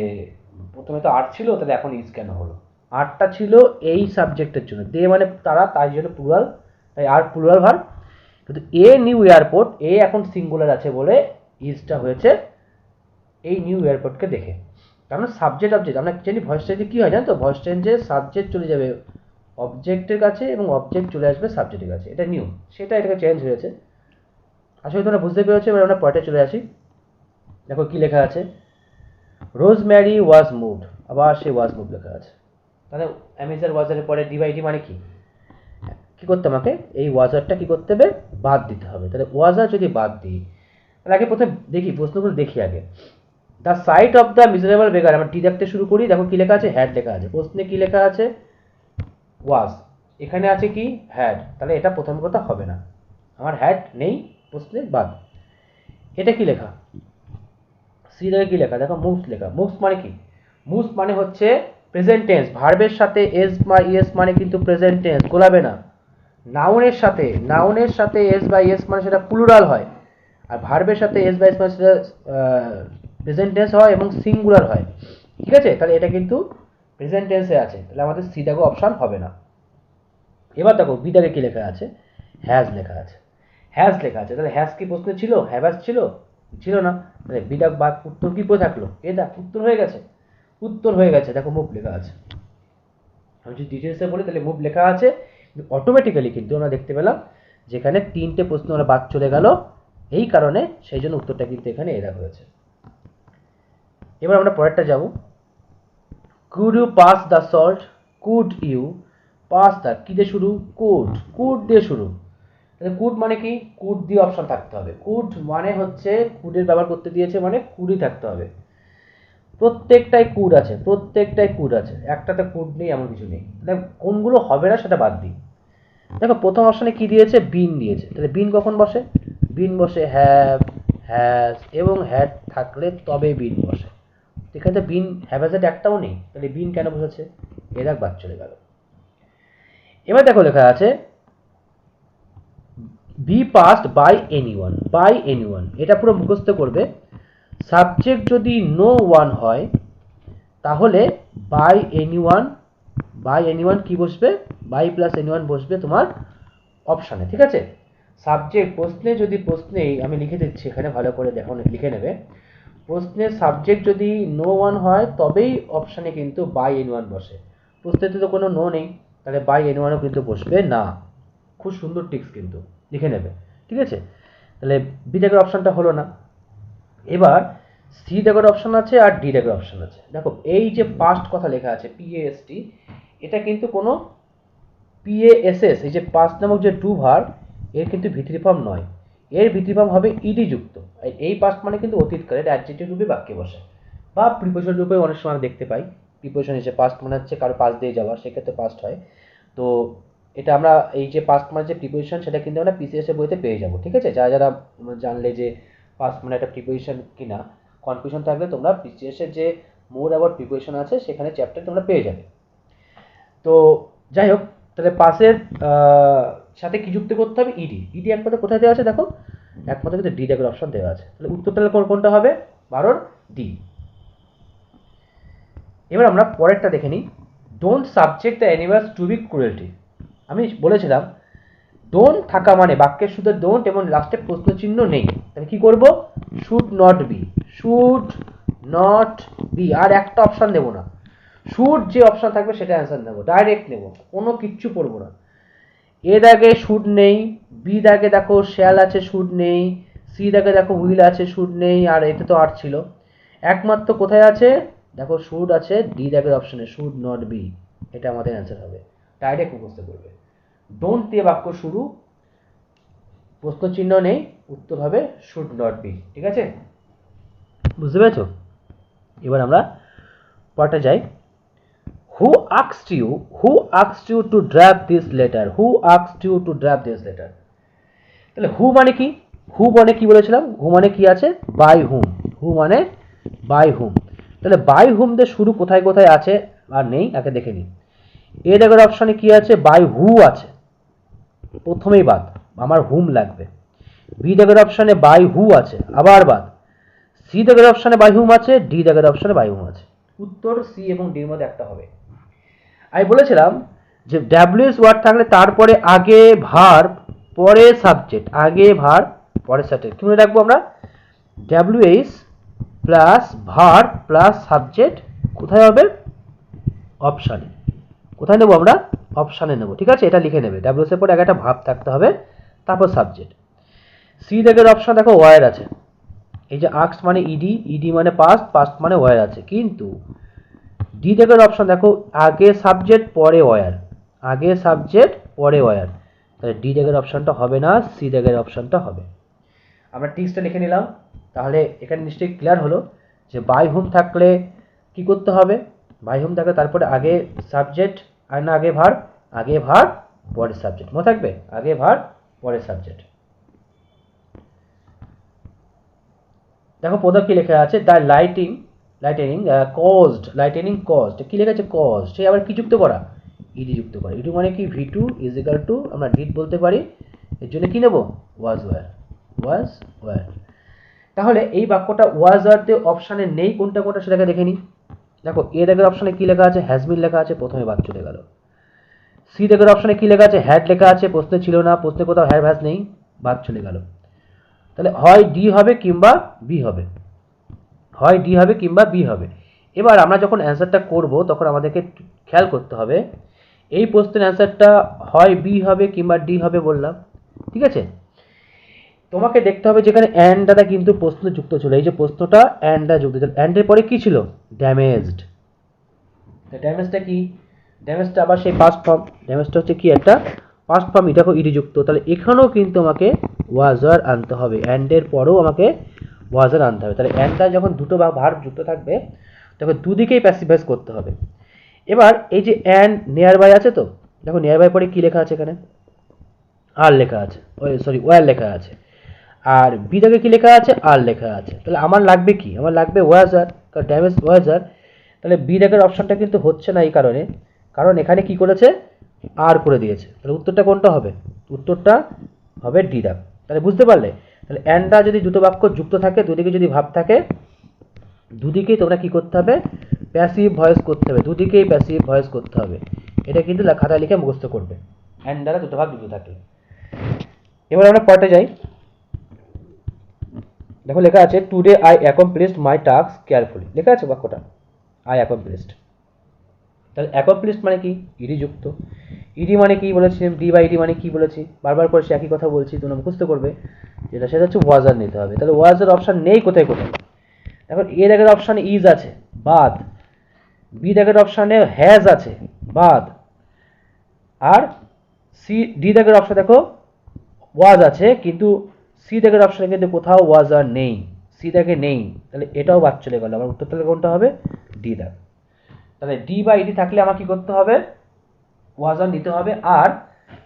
প্রথমে তো আর্ট ছিল, তাহলে এখন ইজ কেন হলো। আর্টটা ছিল এই সাবজেক্টের জন্য, দে মানে তারা, তাই জন্য প্লুরাল, তাই আর্ট প্লুরাল ভার্ব। কিন্তু এ নিউ এয়ারপোর্ট, এ এখন সিঙ্গুলার আছে বলে ইজটা হয়েছে এই নিউ এয়ারপোর্টকে দেখে। কারণ সাবজেক্ট অবজেক্ট আমরা জানি, ভয়েস চেঞ্জে কী হয় জানো তো, ভয়েস চেঞ্জে সাবজেক্ট চলে যাবে অবজেক্টের কাছে এবং অবজেক্ট চলে আসবে সাবজেক্টের কাছে, এটা নিউ, সেটা এটাকে চেঞ্জ হয়েছে। আসলে তোমরা বুঝতে পেরেছো। এবার আমরা পয়েন্টে চলে আসি। দেখো কি লেখা আছে, রোজম্যারি ওয়াজ মুভড, আবার সেই ওয়াজ মুভ লেখা আছে। তাহলে অ্যামিজার ওয়াজারের পরে ডিভাইডি মানে কি, কি করতে আমাকে এই ওয়াজারটা কি করতে হবে, বাদ দিতে হবে। তাহলে ওয়াজার যদি বাদ দিই, তাহলে আগে প্রথমে দেখি প্রশ্নগুলো দেখি আগে। The sight of the miserable beggar, আমরা ডি দেখতে শুরু করি। দেখো কি লেখা আছে, হ্যাড লেখা আছে। প্রশ্নে কি লেখা আছে, ওয়াজ, এখানে আছে কি হ্যাড, তাহলে এটা প্রথম কথা হবে না, আমার হ্যাড নেই, প্রশ্নে বাদ। এটা কি লেখা, সি দেখে কি লেখা, দেখো মুভস লেখা। মুভস মানে কি, মুভস মানে হচ্ছে প্রেজেন্ট টেন্স, ভার্বের সাথে এস বা ইএস মানে কিন্তু প্রেজেন্ট টেন্স, গোলাবে না। নাউনের সাথে এস বা ইএস মানে সেটা প্লুরাল হয়, আর ভার্বের সাথে এস বা এস মানে সেটা প্রেজেন্ট টেন্স হয় এবং সিঙ্গুলার হয়। ঠিক আছে, তাহলে এটা কিন্তু প্রেজেন্ট টেন্সে আছে, তাহলে আমাদের সি দেখো অপশান হবে না। এবার দেখো বি দাগে কি লেখা আছে, হ্যাজ লেখা আছে। হ্যাজ লেখা আছে, তাহলে হ্যাজ কি প্রশ্নে ছিল, হ্যাভাজ ছিল, ছিল না, তাহলে বি দাগ বাদ, উত্তর কি পড়ে থাকলো, এ দেখ উত্তর হয়ে গেছে, উত্তর হয়ে গেছে। দেখো মুভ লেখা আছে, আমি যদি ডিটেলসে বলি তাহলে মুভ লেখা আছে, অটোমেটিক্যালি কিন্তু আমরা দেখতে পেলাম যেখানে তিনটে প্রশ্ন আমরা বাদ চলে গেল, এই কারণে সেই জন্য উত্তরটা কিন্তু এখানে এরা হয়েছে। এবার আমরা পরেরটা যাব। Could you pass the salt, could you pass the, কি দিয়ে শুরু, কুড, কুড দিয়ে শুরু। তাহলে কুড মানে কি, কুড দিয়ে অপশন থাকতে হবে। কুড মানে হচ্ছে কুডের ব্যবহার করতে দিয়েছে মানে কুডই থাকতে হবে। প্রত্যেকটাই কুড আছে, প্রত্যেকটাই কুড আছে, একটাতে কুড নেই এমন কিছু নেই। তাহলে কোনগুলো হবে না সেটা বাদ দিই। দেখো প্রথম অপশনে কি দিয়েছে, বিন দিয়েছে, তাহলে বিন কখন বসে, বিন বসে হ্যাভ, হ্যাজ এবং হ্যাড থাকলে তবে বিন বসে। এখানে তো বিন হ্যাভাজেড একটাও নেই, তাহলে বিন কেন বসেছে, এর এক বাদ চলে গেল। এবার দেখো লেখা আছে be passed by anyone, by anyone, এটা পুরো মুখস্থ করবে। সাবজেক্ট যদি নো ওয়ান হয় তাহলে বাই এনিওয়ান, বাই এনিওয়ান কি বসবে, বাই প্লাস এনিওয়ান বসবে তোমার অপশানে। ঠিক আছে, সাবজেক্ট প্রশ্নে যদি, প্রশ্নেই আমি লিখে দিচ্ছি এখানে ভালো করে দেখো, লিখে নেবে। প্রশ্নের সাবজেক্ট যদি নো ওয়ান হয় তবেই অপশানে কিন্তু বাই এনিওয়ান বসে। প্রশ্নেতে তো কোনো নো নেই, তাহলে বাই এনিওয়ানও কিন্তু বসবে না। খুব সুন্দর টিক্স কিন্তু, লিখে নেবে। ঠিক আছে, তাহলে বি টাইপের অপশানটা হলো না। এবার সি টাইপের অপশান আছে আর ডি টাইপের অপশান আছে। দেখো এই যে পাস্ট কথা লেখা আছে পিএএসটি, এটা কিন্তু কোনো পিএএসএস, এই যে পাস্ট নামক যে ডু ভার্ব, এর কিন্তু ভিতরি ফর্ম নয়। এর ভিত্তি ফর্ম হবে ইডি যুক্ত। এই পাস্ট মানে কিন্তু অতীতকালের অ্যাডজেক্টিভ রূপে বাক্যে বসে, বা প্রিপোজিশন রূপে অনেক সময় আমরা দেখতে পাই। প্রিপোজিশন হিসেবে পাস্ট মানে হচ্ছে কারো পাশ দিয়ে যাওয়া, সেক্ষেত্রে পাস্ট হয়। তো এটা আমরা এই যে পাস্ট মানে যে প্রিপোজিশন, সেটা কিন্তু আমরা পিসিএস এর বইতে পেয়ে যাবো, ঠিক আছে? যারা যারা জানলে যে পাস্ট মানে একটা প্রিপোজিশন কিনা, কনফিউশন থাকলে তোমরা পিসিএস এর যে মোর অ্যাবাউট প্রিপোজিশন আছে সেখানে চ্যাপ্টার তোমরা পেয়ে যাবে। তো যাই হোক, তাহলে পাসের সাথে কি যুক্ত করতে হবে? ইডি। ইডি একমাত্র কোথায় দেওয়া আছে দেখো, একমাত্র কিন্তু ডি দেখের অপশন দেওয়া আছে। তাহলে উত্তরটা কোনটা হবে? 12 ডি। এবার আমরা পরেরটা দেখে নিই। Don't subject the animals to be cruelty. আমি বলেছিলাম ডোন্ট থাকা মানে বাক্যের শুধু ডোন্ট এবং লাস্টে প্রশ্ন চিহ্ন নেই, তাহলে কি করব? Should not be, should not be, আর একটা অপশন দেবো না। শুড যে অপশন থাকবে সেটা অ্যান্সার নেবো, ডাইরেক্ট নেবো, কোনো কিচ্ছু পড়বো না। এ দাগে শুড নেই, বি দাগে দেখো শ্যাল আছে, শুড নেই, সি দাগে দেখো উইল আছে, শুড নেই, আর এতে তো আর ছিল। একমাত্র কোথায় আছে দেখো, শুড আছে ডি দাগের অপশনে, শুড নট বি, এটা আমাদের অ্যান্সার হবে। ডাইরেক্ট মুখস্থ করবে। ডোন্ট দিয়ে বাক্য শুরু, প্রশ্ন চিহ্ন নেই, উত্তর হবে শুড নট বি, ঠিক আছে? বুঝতে পেরেছো? এবার আমরা পরটা যাই। Who asked you to draft this letter? Who asked you to draft this letter? তাহলে হু মানে কি? হু মানে কি বলেছিলাম? হু মানে কি আছে? বাই হুম। হু মানে বাই হুম। তাহলে বাই হুম দিয়ে শুরু কোথায় কোথায় আছে আর নেই আগে দেখে নিই। এ জায়গার অপশনে কি আছে? বাই হু আছে, প্রথমেই বাদ, আমার হুম লাগবে। বি জায়গার অপশনে বাই হু আছে, আবার বাদ। সি জায়গার অপশনে বাই হুম আছে, ডি জায়গার অপশনে বাই হুম আছে। উত্তর সি এবং ডির মধ্যে একটা হবে। আমি বলেছিলাম যে ডাব্লিউএস ওয়ার্ড থাকলে তারপরে আগে ভার্ব পরে সাবজেক্ট, আগে ভার্ব পরে সাবজেক্ট। কি মনে রাখবো আমরা? WS plus verb plus subject কোথায় হবে? অপশানে। কোথায় নেবো আমরা? অপশানে নেবো, ঠিক আছে? এটা লিখে নেবে, ডাব্লিউএস এর পরে আগে একটা ভার্ব থাকতে হবে, তারপর সাবজেক্ট। সি দেখের অপশন দেখো ওয়ার আছে, এই যে আক্স মানে ইডি, ইডি মানে পাস্ট, পাস্ট মানে ওয়ার আছে। কিন্তু ডি দেখের অপশন দেখো আগে সাবজেক্ট পরে ওয়ার, আগে সাবজেক্ট পরে ওয়ার, তাহলে ডি দেখের অপশনটা হবে না, সি দেখের অপশনটা হবে। আমরা টিক্সটা লিখে নিলাম। তাহলে এখানে নিশ্চয়ই ক্লিয়ার হলো যে বাই হোম থাকলে কি করতে হবে? বাই হোম থাকলে তারপরে আগে সাবজেক্ট, আর না আগে ভার্ব, আগে ভার্ব পরে সাবজেক্ট, মনে থাকবে? আগে ভার্ব পরে সাবজেক্ট। দেখো পদ কি লেখা আছে? দ্য লাইটেনিং কজড, কি লেখা আছে? কজড, সে আবার কি যুক্ত করা? ইডি যুক্ত করা। ইডি মানে কি? ভি2 ইজ ইকাল টু আমরা ডিড বলতে পারি, এর জন্য কি নেব? Was were. তাহলে এই বাক্যটা ওয়াজ ওয়ারতে অপশানে নেই, কোনটা কোনটা সেটাকে দেখে নিই। দেখো এ দেখের অপশানে কি লেখা আছে? হ্যাজবিন লেখা আছে, প্রথমে বাদ চলে গেল। সি দেখের অপশানে কি লেখা আছে? হ্যাড লেখা আছে, প্রশ্নে ছিল না, প্রশ্নে কোথাও হ্যাভ হ্যাজ নেই, বাদ চলে গেল। তাহলে হয় ডি হবে কিংবা বি হবে, হয় ডি হবে কিংবা বি হবে। এবার আমরা যখন অ্যান্সারটা করব তখন আমাদেরকে খেয়াল করতে হবে এই প্রশ্নের অ্যান্সারটা হয় বি হবে কিংবা ডি হবে বললাম, ঠিক আছে? তোমাকে দেখতে হবে যেখানে অ্যান্ডটা কিন্তু প্রশ্ন যুক্ত ছিল, এই যে প্রশ্নটা অ্যান্ডটা যুক্ত ছিল, অ্যান্ডের পরে কি ছিল? ড্যামেজড। ড্যামেজটা কি? ড্যামেজটা আবার সেই পাস্ট ফর্ম, ড্যামেজটা হচ্ছে কি? একটা পাস্ট ফর্ম, এটা ইডি যুক্ত। তাহলে এখানেও কিন্তু আমাকে ওয়াজার আনতে হবে, অ্যান্ডের পরেও আমাকে ওয়াজার আনতে হবে। তাহলে অ্যান্ডটা যখন দুটো বা ভার্ব যুক্ত থাকবে তখন দুদিকেই প্যাসিভাইজ করতে হবে। এবার এই যে অ্যান্ড নিয়ার বাই আছে, তো দেখো নিয়ার বাই পরে কি লেখা আছে? এখানে আর লেখা আছে, ওয়ার লেখা আছে। আর বি দাগে কি লেখা আছে? আর লেখা আছে। তাহলে আমার লাগবে কি? আমার লাগবে ওয়াজার, কারণ ড্যামেজ ওয়াজার। তাহলে বি দাগের অপশনটা কিন্তু হচ্ছে না এই কারণে, কারণ এখানে কি করেছে? আর করে দিয়েছে। তাহলে উত্তরটা কোনটা হবে? উত্তরটা হবে ডি দাগ। তাহলে বুঝতে পারলে? তাহলে অ্যান্ডটা যদি দুটো বাক্য যুক্ত থাকে, দুদিকে যদি ভাব থাকে, দুদিকেই তোমরা কি করতে হবে? প্যাসিভ ভয়েস করতে হবে, দুদিকেই প্যাসিভ ভয়েস করতে হবে। এটা কিন্তু খাতায় লিখে মুখস্থ করবে, অ্যান্ড দ্বারা দুটো ভাগ যুক্ত থাকে। এবার আমরা পড়তে যাই। দেখো লেখা আছে today I accomplished my task carefully, লেখা আছে বাক্যটা আই অ্যাকমপ্লিশড। তাহলে অ্যাকমপ্লিশড মানে কি? ইডি যুক্ত। ইডি মানে কি বলেছি? ডি বাই ইডি মানে কি বলেছি? বারবার করে সে একই কথা বলছি, তোমরা মুখস্থ করবে যেটা, সেটা হচ্ছে ওয়াজার নিতে হবে। তাহলে ওয়াজার অপশন নেই কোথায় কোথায়? এখন এ দেখের অপশানে ইজ আছে, বাদ। বি দেখের অপশানে হ্যাজ আছে, বাদ। আর সি ডি দেখের অপশন দেখো ওয়াজ আছে, কিন্তু সি দাগের অপশনে কিন্তু কোথাও ওয়াজ আর নেই, সি দাগে নেই, তাহলে এটাও বাদ চলে গেল। আমার উত্তর তাহলে কোনটা হবে? ডি দাগ। তাহলে ডি বা ইডি থাকলে আমার কি করতে হবে? ওয়াজ আর নিতে হবে। আর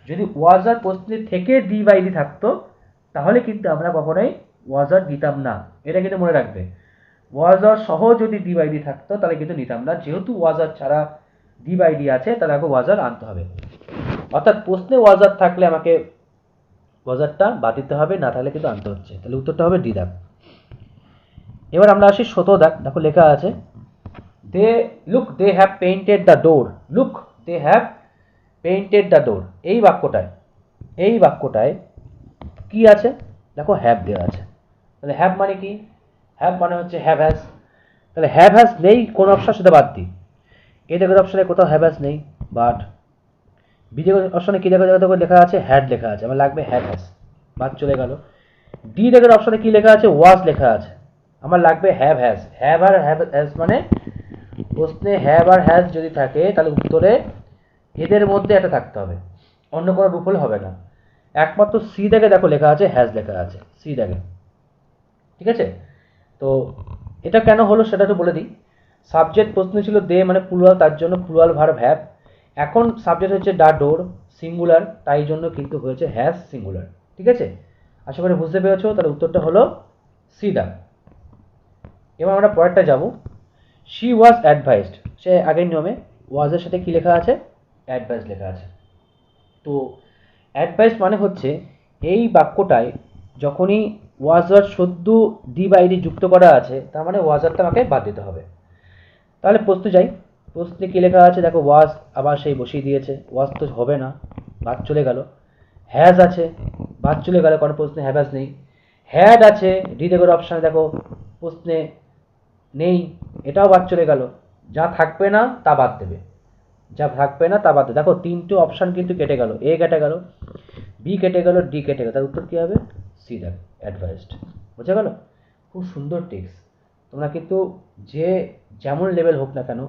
যদি ওয়াজ আর প্রশ্নে থেকে ডি বা ইডি থাকতো তাহলে কিন্তু আমরা কখনোই ওয়াজ আর নিতাম না, এটা কিন্তু মনে রাখবে। ওয়াজ আর সহ যদি ডি বাই ডি থাকতো তাহলে কিন্তু নিতাম না, যেহেতু ওয়াজ আর ছাড়া ডি বাই ডি আছে তাহলে আমাকে ওয়াজ আর আনতে হবে। অর্থাৎ প্রশ্নে ওয়াজ আর থাকলে আমাকে ওয়াজ আরটা বাদ দিতে হবে, না থাকলে কিন্তু আনতে হচ্ছে। তাহলে উত্তরটা হবে ডি দাগ। এবার আমরা আসি 17 দাগ। দেখো লেখা আছে they look they have painted the door, look they have painted the door. এই বাক্যটায় কি আছে? দেখো হ্যাভ দেওয়া আছে। তাহলে হ্যাভ মানে কি? হ্যাভ মানে হচ্ছে হ্যাভ হ্যাজ। তাহলে হ্যাভ হ্যাজ নেই কোন অপশন, সেটা বাদ দিই। এ দেখের অপশনে কোথাও হ্যাভ হ্যাজ নেই, বাট বি দেখের অপশনে কি লেখা আছে? হ্যাড লেখা আছে, আমার লাগবে হ্যাভ হ্যাজ, বাদ চলে গেল। ডি দেখের অপশনে কি লেখা আছে? ওয়াজ লেখা আছে, আমার লাগবে হ্যাভ হ্যাজ। হ্যাভ আর হ্যাভ হ্যাজ মানে প্রশ্নে হ্যাভ আর হ্যাজ যদি থাকে তাহলে উত্তরে এদের মধ্যে একটা থাকতে হবে, অন্য কোনো রূপ হলে হবে না। একমাত্র সি দাগে দেখো লেখা আছে হ্যাজ লেখা আছে, সি দাগে। ঠিক আছে, তো এটা কেন হলো সেটা একটু বলে দিই। সাবজেক্ট প্রশ্ন ছিল দে মানে প্লুরাল, তার জন্য প্লুরাল ভার্ব হ্যাভ। এখন সাবজেক্ট হচ্ছে দ্য ডোর, সিঙ্গুলার, তাই জন্য কিন্তু হয়েছে হ্যাজ সিঙ্গুলার। ঠিক আছে, আশা করি বুঝতে পেরেছো। তাহলে উত্তরটা হলো সি দাগ। এবার আমরা পরেরটা যাব। শি ওয়াজ অ্যাডভাইসড, সে আগের নিয়মে ওয়াজের সাথে কি লেখা আছে? অ্যাডভাইস লেখা আছে। তো অ্যাডভাইস মানে হচ্ছে এই বাক্যটায় যখনই ওয়াজার সদ্য ডি বাই ডি যুক্ত করা আছে তার মানে ওয়াজারটা আমাকে বাদ দিতে হবে। তাহলে প্রশ্নে যাই, প্রশ্নে কী লেখা আছে? দেখো ওয়াজ আবার সেই বসিয়ে দিয়েছে, ওয়াজ তো হবে না, বাদ চলে গেল। হ্যাজ আছে, বাদ চলে গেল কারণ প্রশ্নে হ্যাভ হ্যাজ নেই। হ্যাড আছে, ডি দেখো অপশানে দেখো প্রশ্নে নেই, এটাও বাদ চলে গেল। যা থাকবে না তা বাদ দেবে, যা থাকবে না তা বাদ দেবে। দেখো তিনটে অপশান কিন্তু কেটে গেল, এ কেটে গেল, বি কেটে গেল, ডি কেটে গেল, তার উত্তর কী হবে? সি দেখ, অ্যাডভাইসড। বোঝা গেল? খুব সুন্দর টিপস। তোমরা কিন্তু যে যেমন লেভেল হোক না কেন,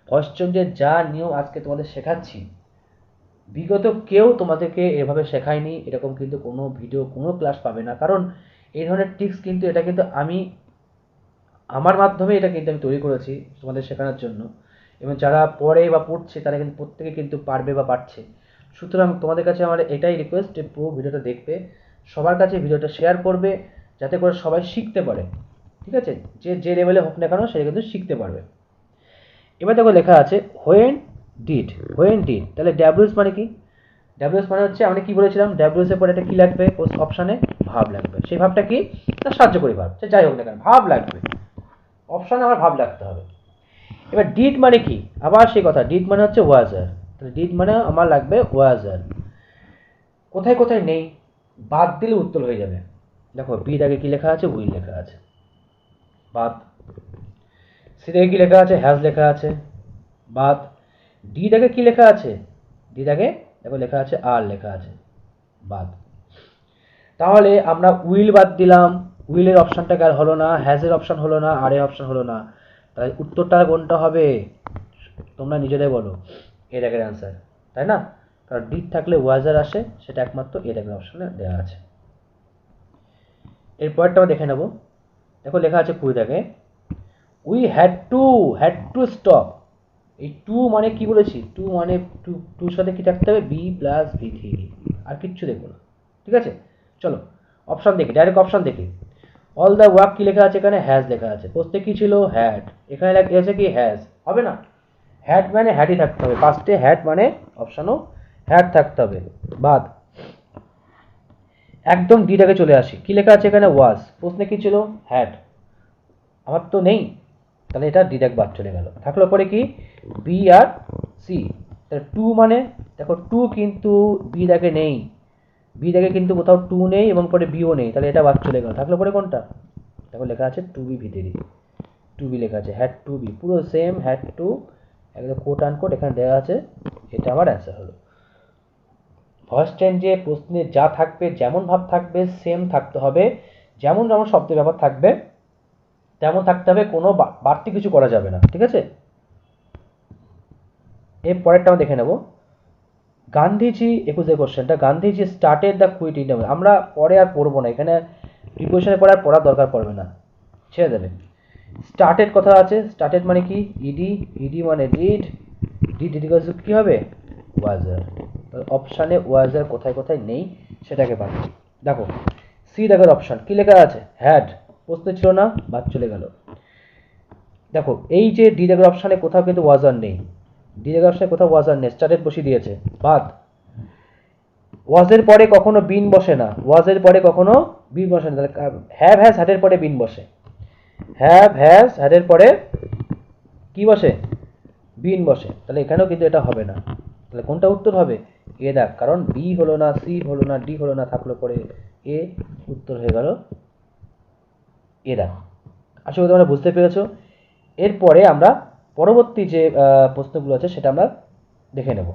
ভয়েস চেঞ্জের যা নিয়ম আজকে তোমাদের শেখাচ্ছি, বিগত কেউ তোমাদেরকে এভাবে শেখায়নি, এরকম কিন্তু কোনো ভিডিও কোনো ক্লাস পাবে না। কারণ এই ধরনের টিপস কিন্তু এটা কিন্তু আমি আমার মাধ্যমে এটা কিন্তু আমি তৈরি করেছি তোমাদের শেখানোর জন্য, এবং যারা পড়ে বা পড়ছে তারা কিন্তু প্রত্যেকে কিন্তু পারবে বা পারছে। সুতরাং তোমাদের কাছে আমার এটাই রিকোয়েস্ট যে পুরো ভিডিওটা দেখবে, সবার কাছে ভিডিওটা শেয়ার করবে যাতে করে সবাই শিখতে পারে। ঠিক আছে, যে যে লেভেলে হোক না কেন সে কিন্তু শিখতে পারবে। এবার দেখো লেখা আছে হোয়েন ডিড, হোয়েন ডিড, তাহলে ডাব্লিউএস মানে কি? ডাব্লিউএস মানে হচ্ছে আমরা কি বলেছিলাম, ডাব্লিউএস এর পরে এটা কি লাগবে? অপশানে ভাব লাগবে। সেই ভাবটা কি? তার সাহায্যকারী ভাব, সে যাই হোক না কেন ভাব লাগবে, অপশানে আমার ভাব লাগতে হবে। এবার ডিড মানে কি? আবার সেই কথা, ডিড মানে হচ্ছে ওয়াজার, তাহলে ডিড মানে আমার লাগবে ওয়াজার। কোথায় কোথায় নেই, বাদ দিলে উত্তর হয়ে যাবে। দেখো বির আগে কি লেখা আছে? উইল লেখা আছে, বাদ। সি আগে কি লেখা আছে? হ্যাজ লেখা আছে, বাদ। ডি আগে কি লেখা আছে? ডি আগে দেখো লেখা আছে আর লেখা আছে, বাদ। তাহলে আমরা উইল বাদ দিলাম, উইলের অপশানটা আর হলো না, হ্যাজের অপশান হলো না, আর এর অপশান হলো না, তাহলে উত্তরটা কোনটা হবে? তোমরা নিজেরাই বলো, এর আগের অ্যান্সার, তাই না? কারণ ডিড থাকলে ওয়াজার আসে, সেটা একমাত্র এর আগের অপশানে দেওয়া আছে। এরপরটা আমরা দেখে নেব। দেখো লেখা আছে কুড়ি দাগে উই হ্যাড টু স্টপ। এই টু মানে কি বলেছি? টু মানে টুর সাথে কি থাকতে হবে? বি প্লাস ভি থ্রি, আর কিচ্ছু দেখবো না। ঠিক আছে, চলো অপশান দেখি, ডাইরেক্ট অপশান দেখি। অল দ্য ওয়ার্ক কি লেখা আছে? এখানে হ্যাজ লেখা আছে। প্রশ্নে কি ছিল? হ্যাড। এখানে লেখা আছে কি? হ্যাজ। হবে না, হ্যাড মানে হ্যাডই থাকতে হবে, ফার্স্টে হ্যাড মানে অপশানও হ্যাড থাকতে হবে, বাদ। একদম ডিটাকে চলে আসি, কি লেখা আছে এখানে? ওয়াজ। প্রশ্নে কি ছিল? হ্যাড, আমার তো নেই, তাহলে এটা ডিডাক বাদ চলে গেল। থাকলো পরে কি? বি আর সি। তাহলে টু মানে দেখো টু কিন্তু বি দাগে নেই, বি দাগে কিন্তু কোথাও টু নেই এবং পরে বিও নেই, তাহলে এটা বাদ চলে গেল। থাকলো পরে কোনটা? দেখো লেখা আছে টু বি ভিতরে, টু বি লেখা আছে, হ্যাড টু বি, পুরো সেম হ্যাড টু, একদম কোট আন কোট এখানে দেওয়া আছে, এটা আমার অ্যান্সার হলো। ভয়েস চেঞ্জে প্রশ্নে যা থাকবে, যেমন ভাব থাকবে সেম থাকতে হবে, যেমন যেমন শব্দ ব্যবহার থাকবে তেমন থাকতে হবে, কোনো বাড়তি কিছু করা যাবে না। ঠিক আছে, এর পরেরটা আমরা দেখে নেব। গান্ধীজি 21 কোশ্চেনটা, Gandhiji started the quit India. আমরা পরে আর পড়বো না, এখানে প্রিপারেশনে পড়ে আর পড়ার দরকার পড়বে না, ছেড়ে দেবে। স্টার্টেড কথা আছে, স্টার্টেড মানে কি, ইডি, ইডি মানে ডিড, ডিড ইকুয়ালস কি হবে, ওয়াজার। অপশানে ওয়াজার কোথায় কোথায় নেই সেটাকে পাচ্ছি। দেখো সি দেখো অপশান কি লেখা আছে, হ্যাড, প্রশ্ন ছিল না, বাদ চলে গেল। দেখো এই যে ডি দেখো অপশানে কোথাও কিন্তু ওয়াজার নেই, ডি দেখো অপশানে কোথাও ওয়াজার নেই, স্টার্টেড বসিয়ে দিয়েছে, বাদ। ওয়াজের পরে কখনো বিন বসে না, ওয়াজের পরে কখনো বিন বসে না, তাহলে হ্যাভ হ্যাজ হ্যাডের পরে বিন বসে, হ্যাভ হ্যাজ হ্যাডের পরে কি বসে, বিন বসে, তাহলে এখানেও কিন্তু এটা হবে না। তাহলে কোনটা উত্তর হবে, এ দেখ, কারণ বি হলো না, সি হলো না, ডি হলো না, থাকলো পরে এ, উত্তর হয়ে গেল এ দেখ। আশা করি তোমরা বুঝতে পেরেছো। এরপরে আমরা পরবর্তী যে প্রশ্নগুলো আছে সেটা আমরা দেখে নেব।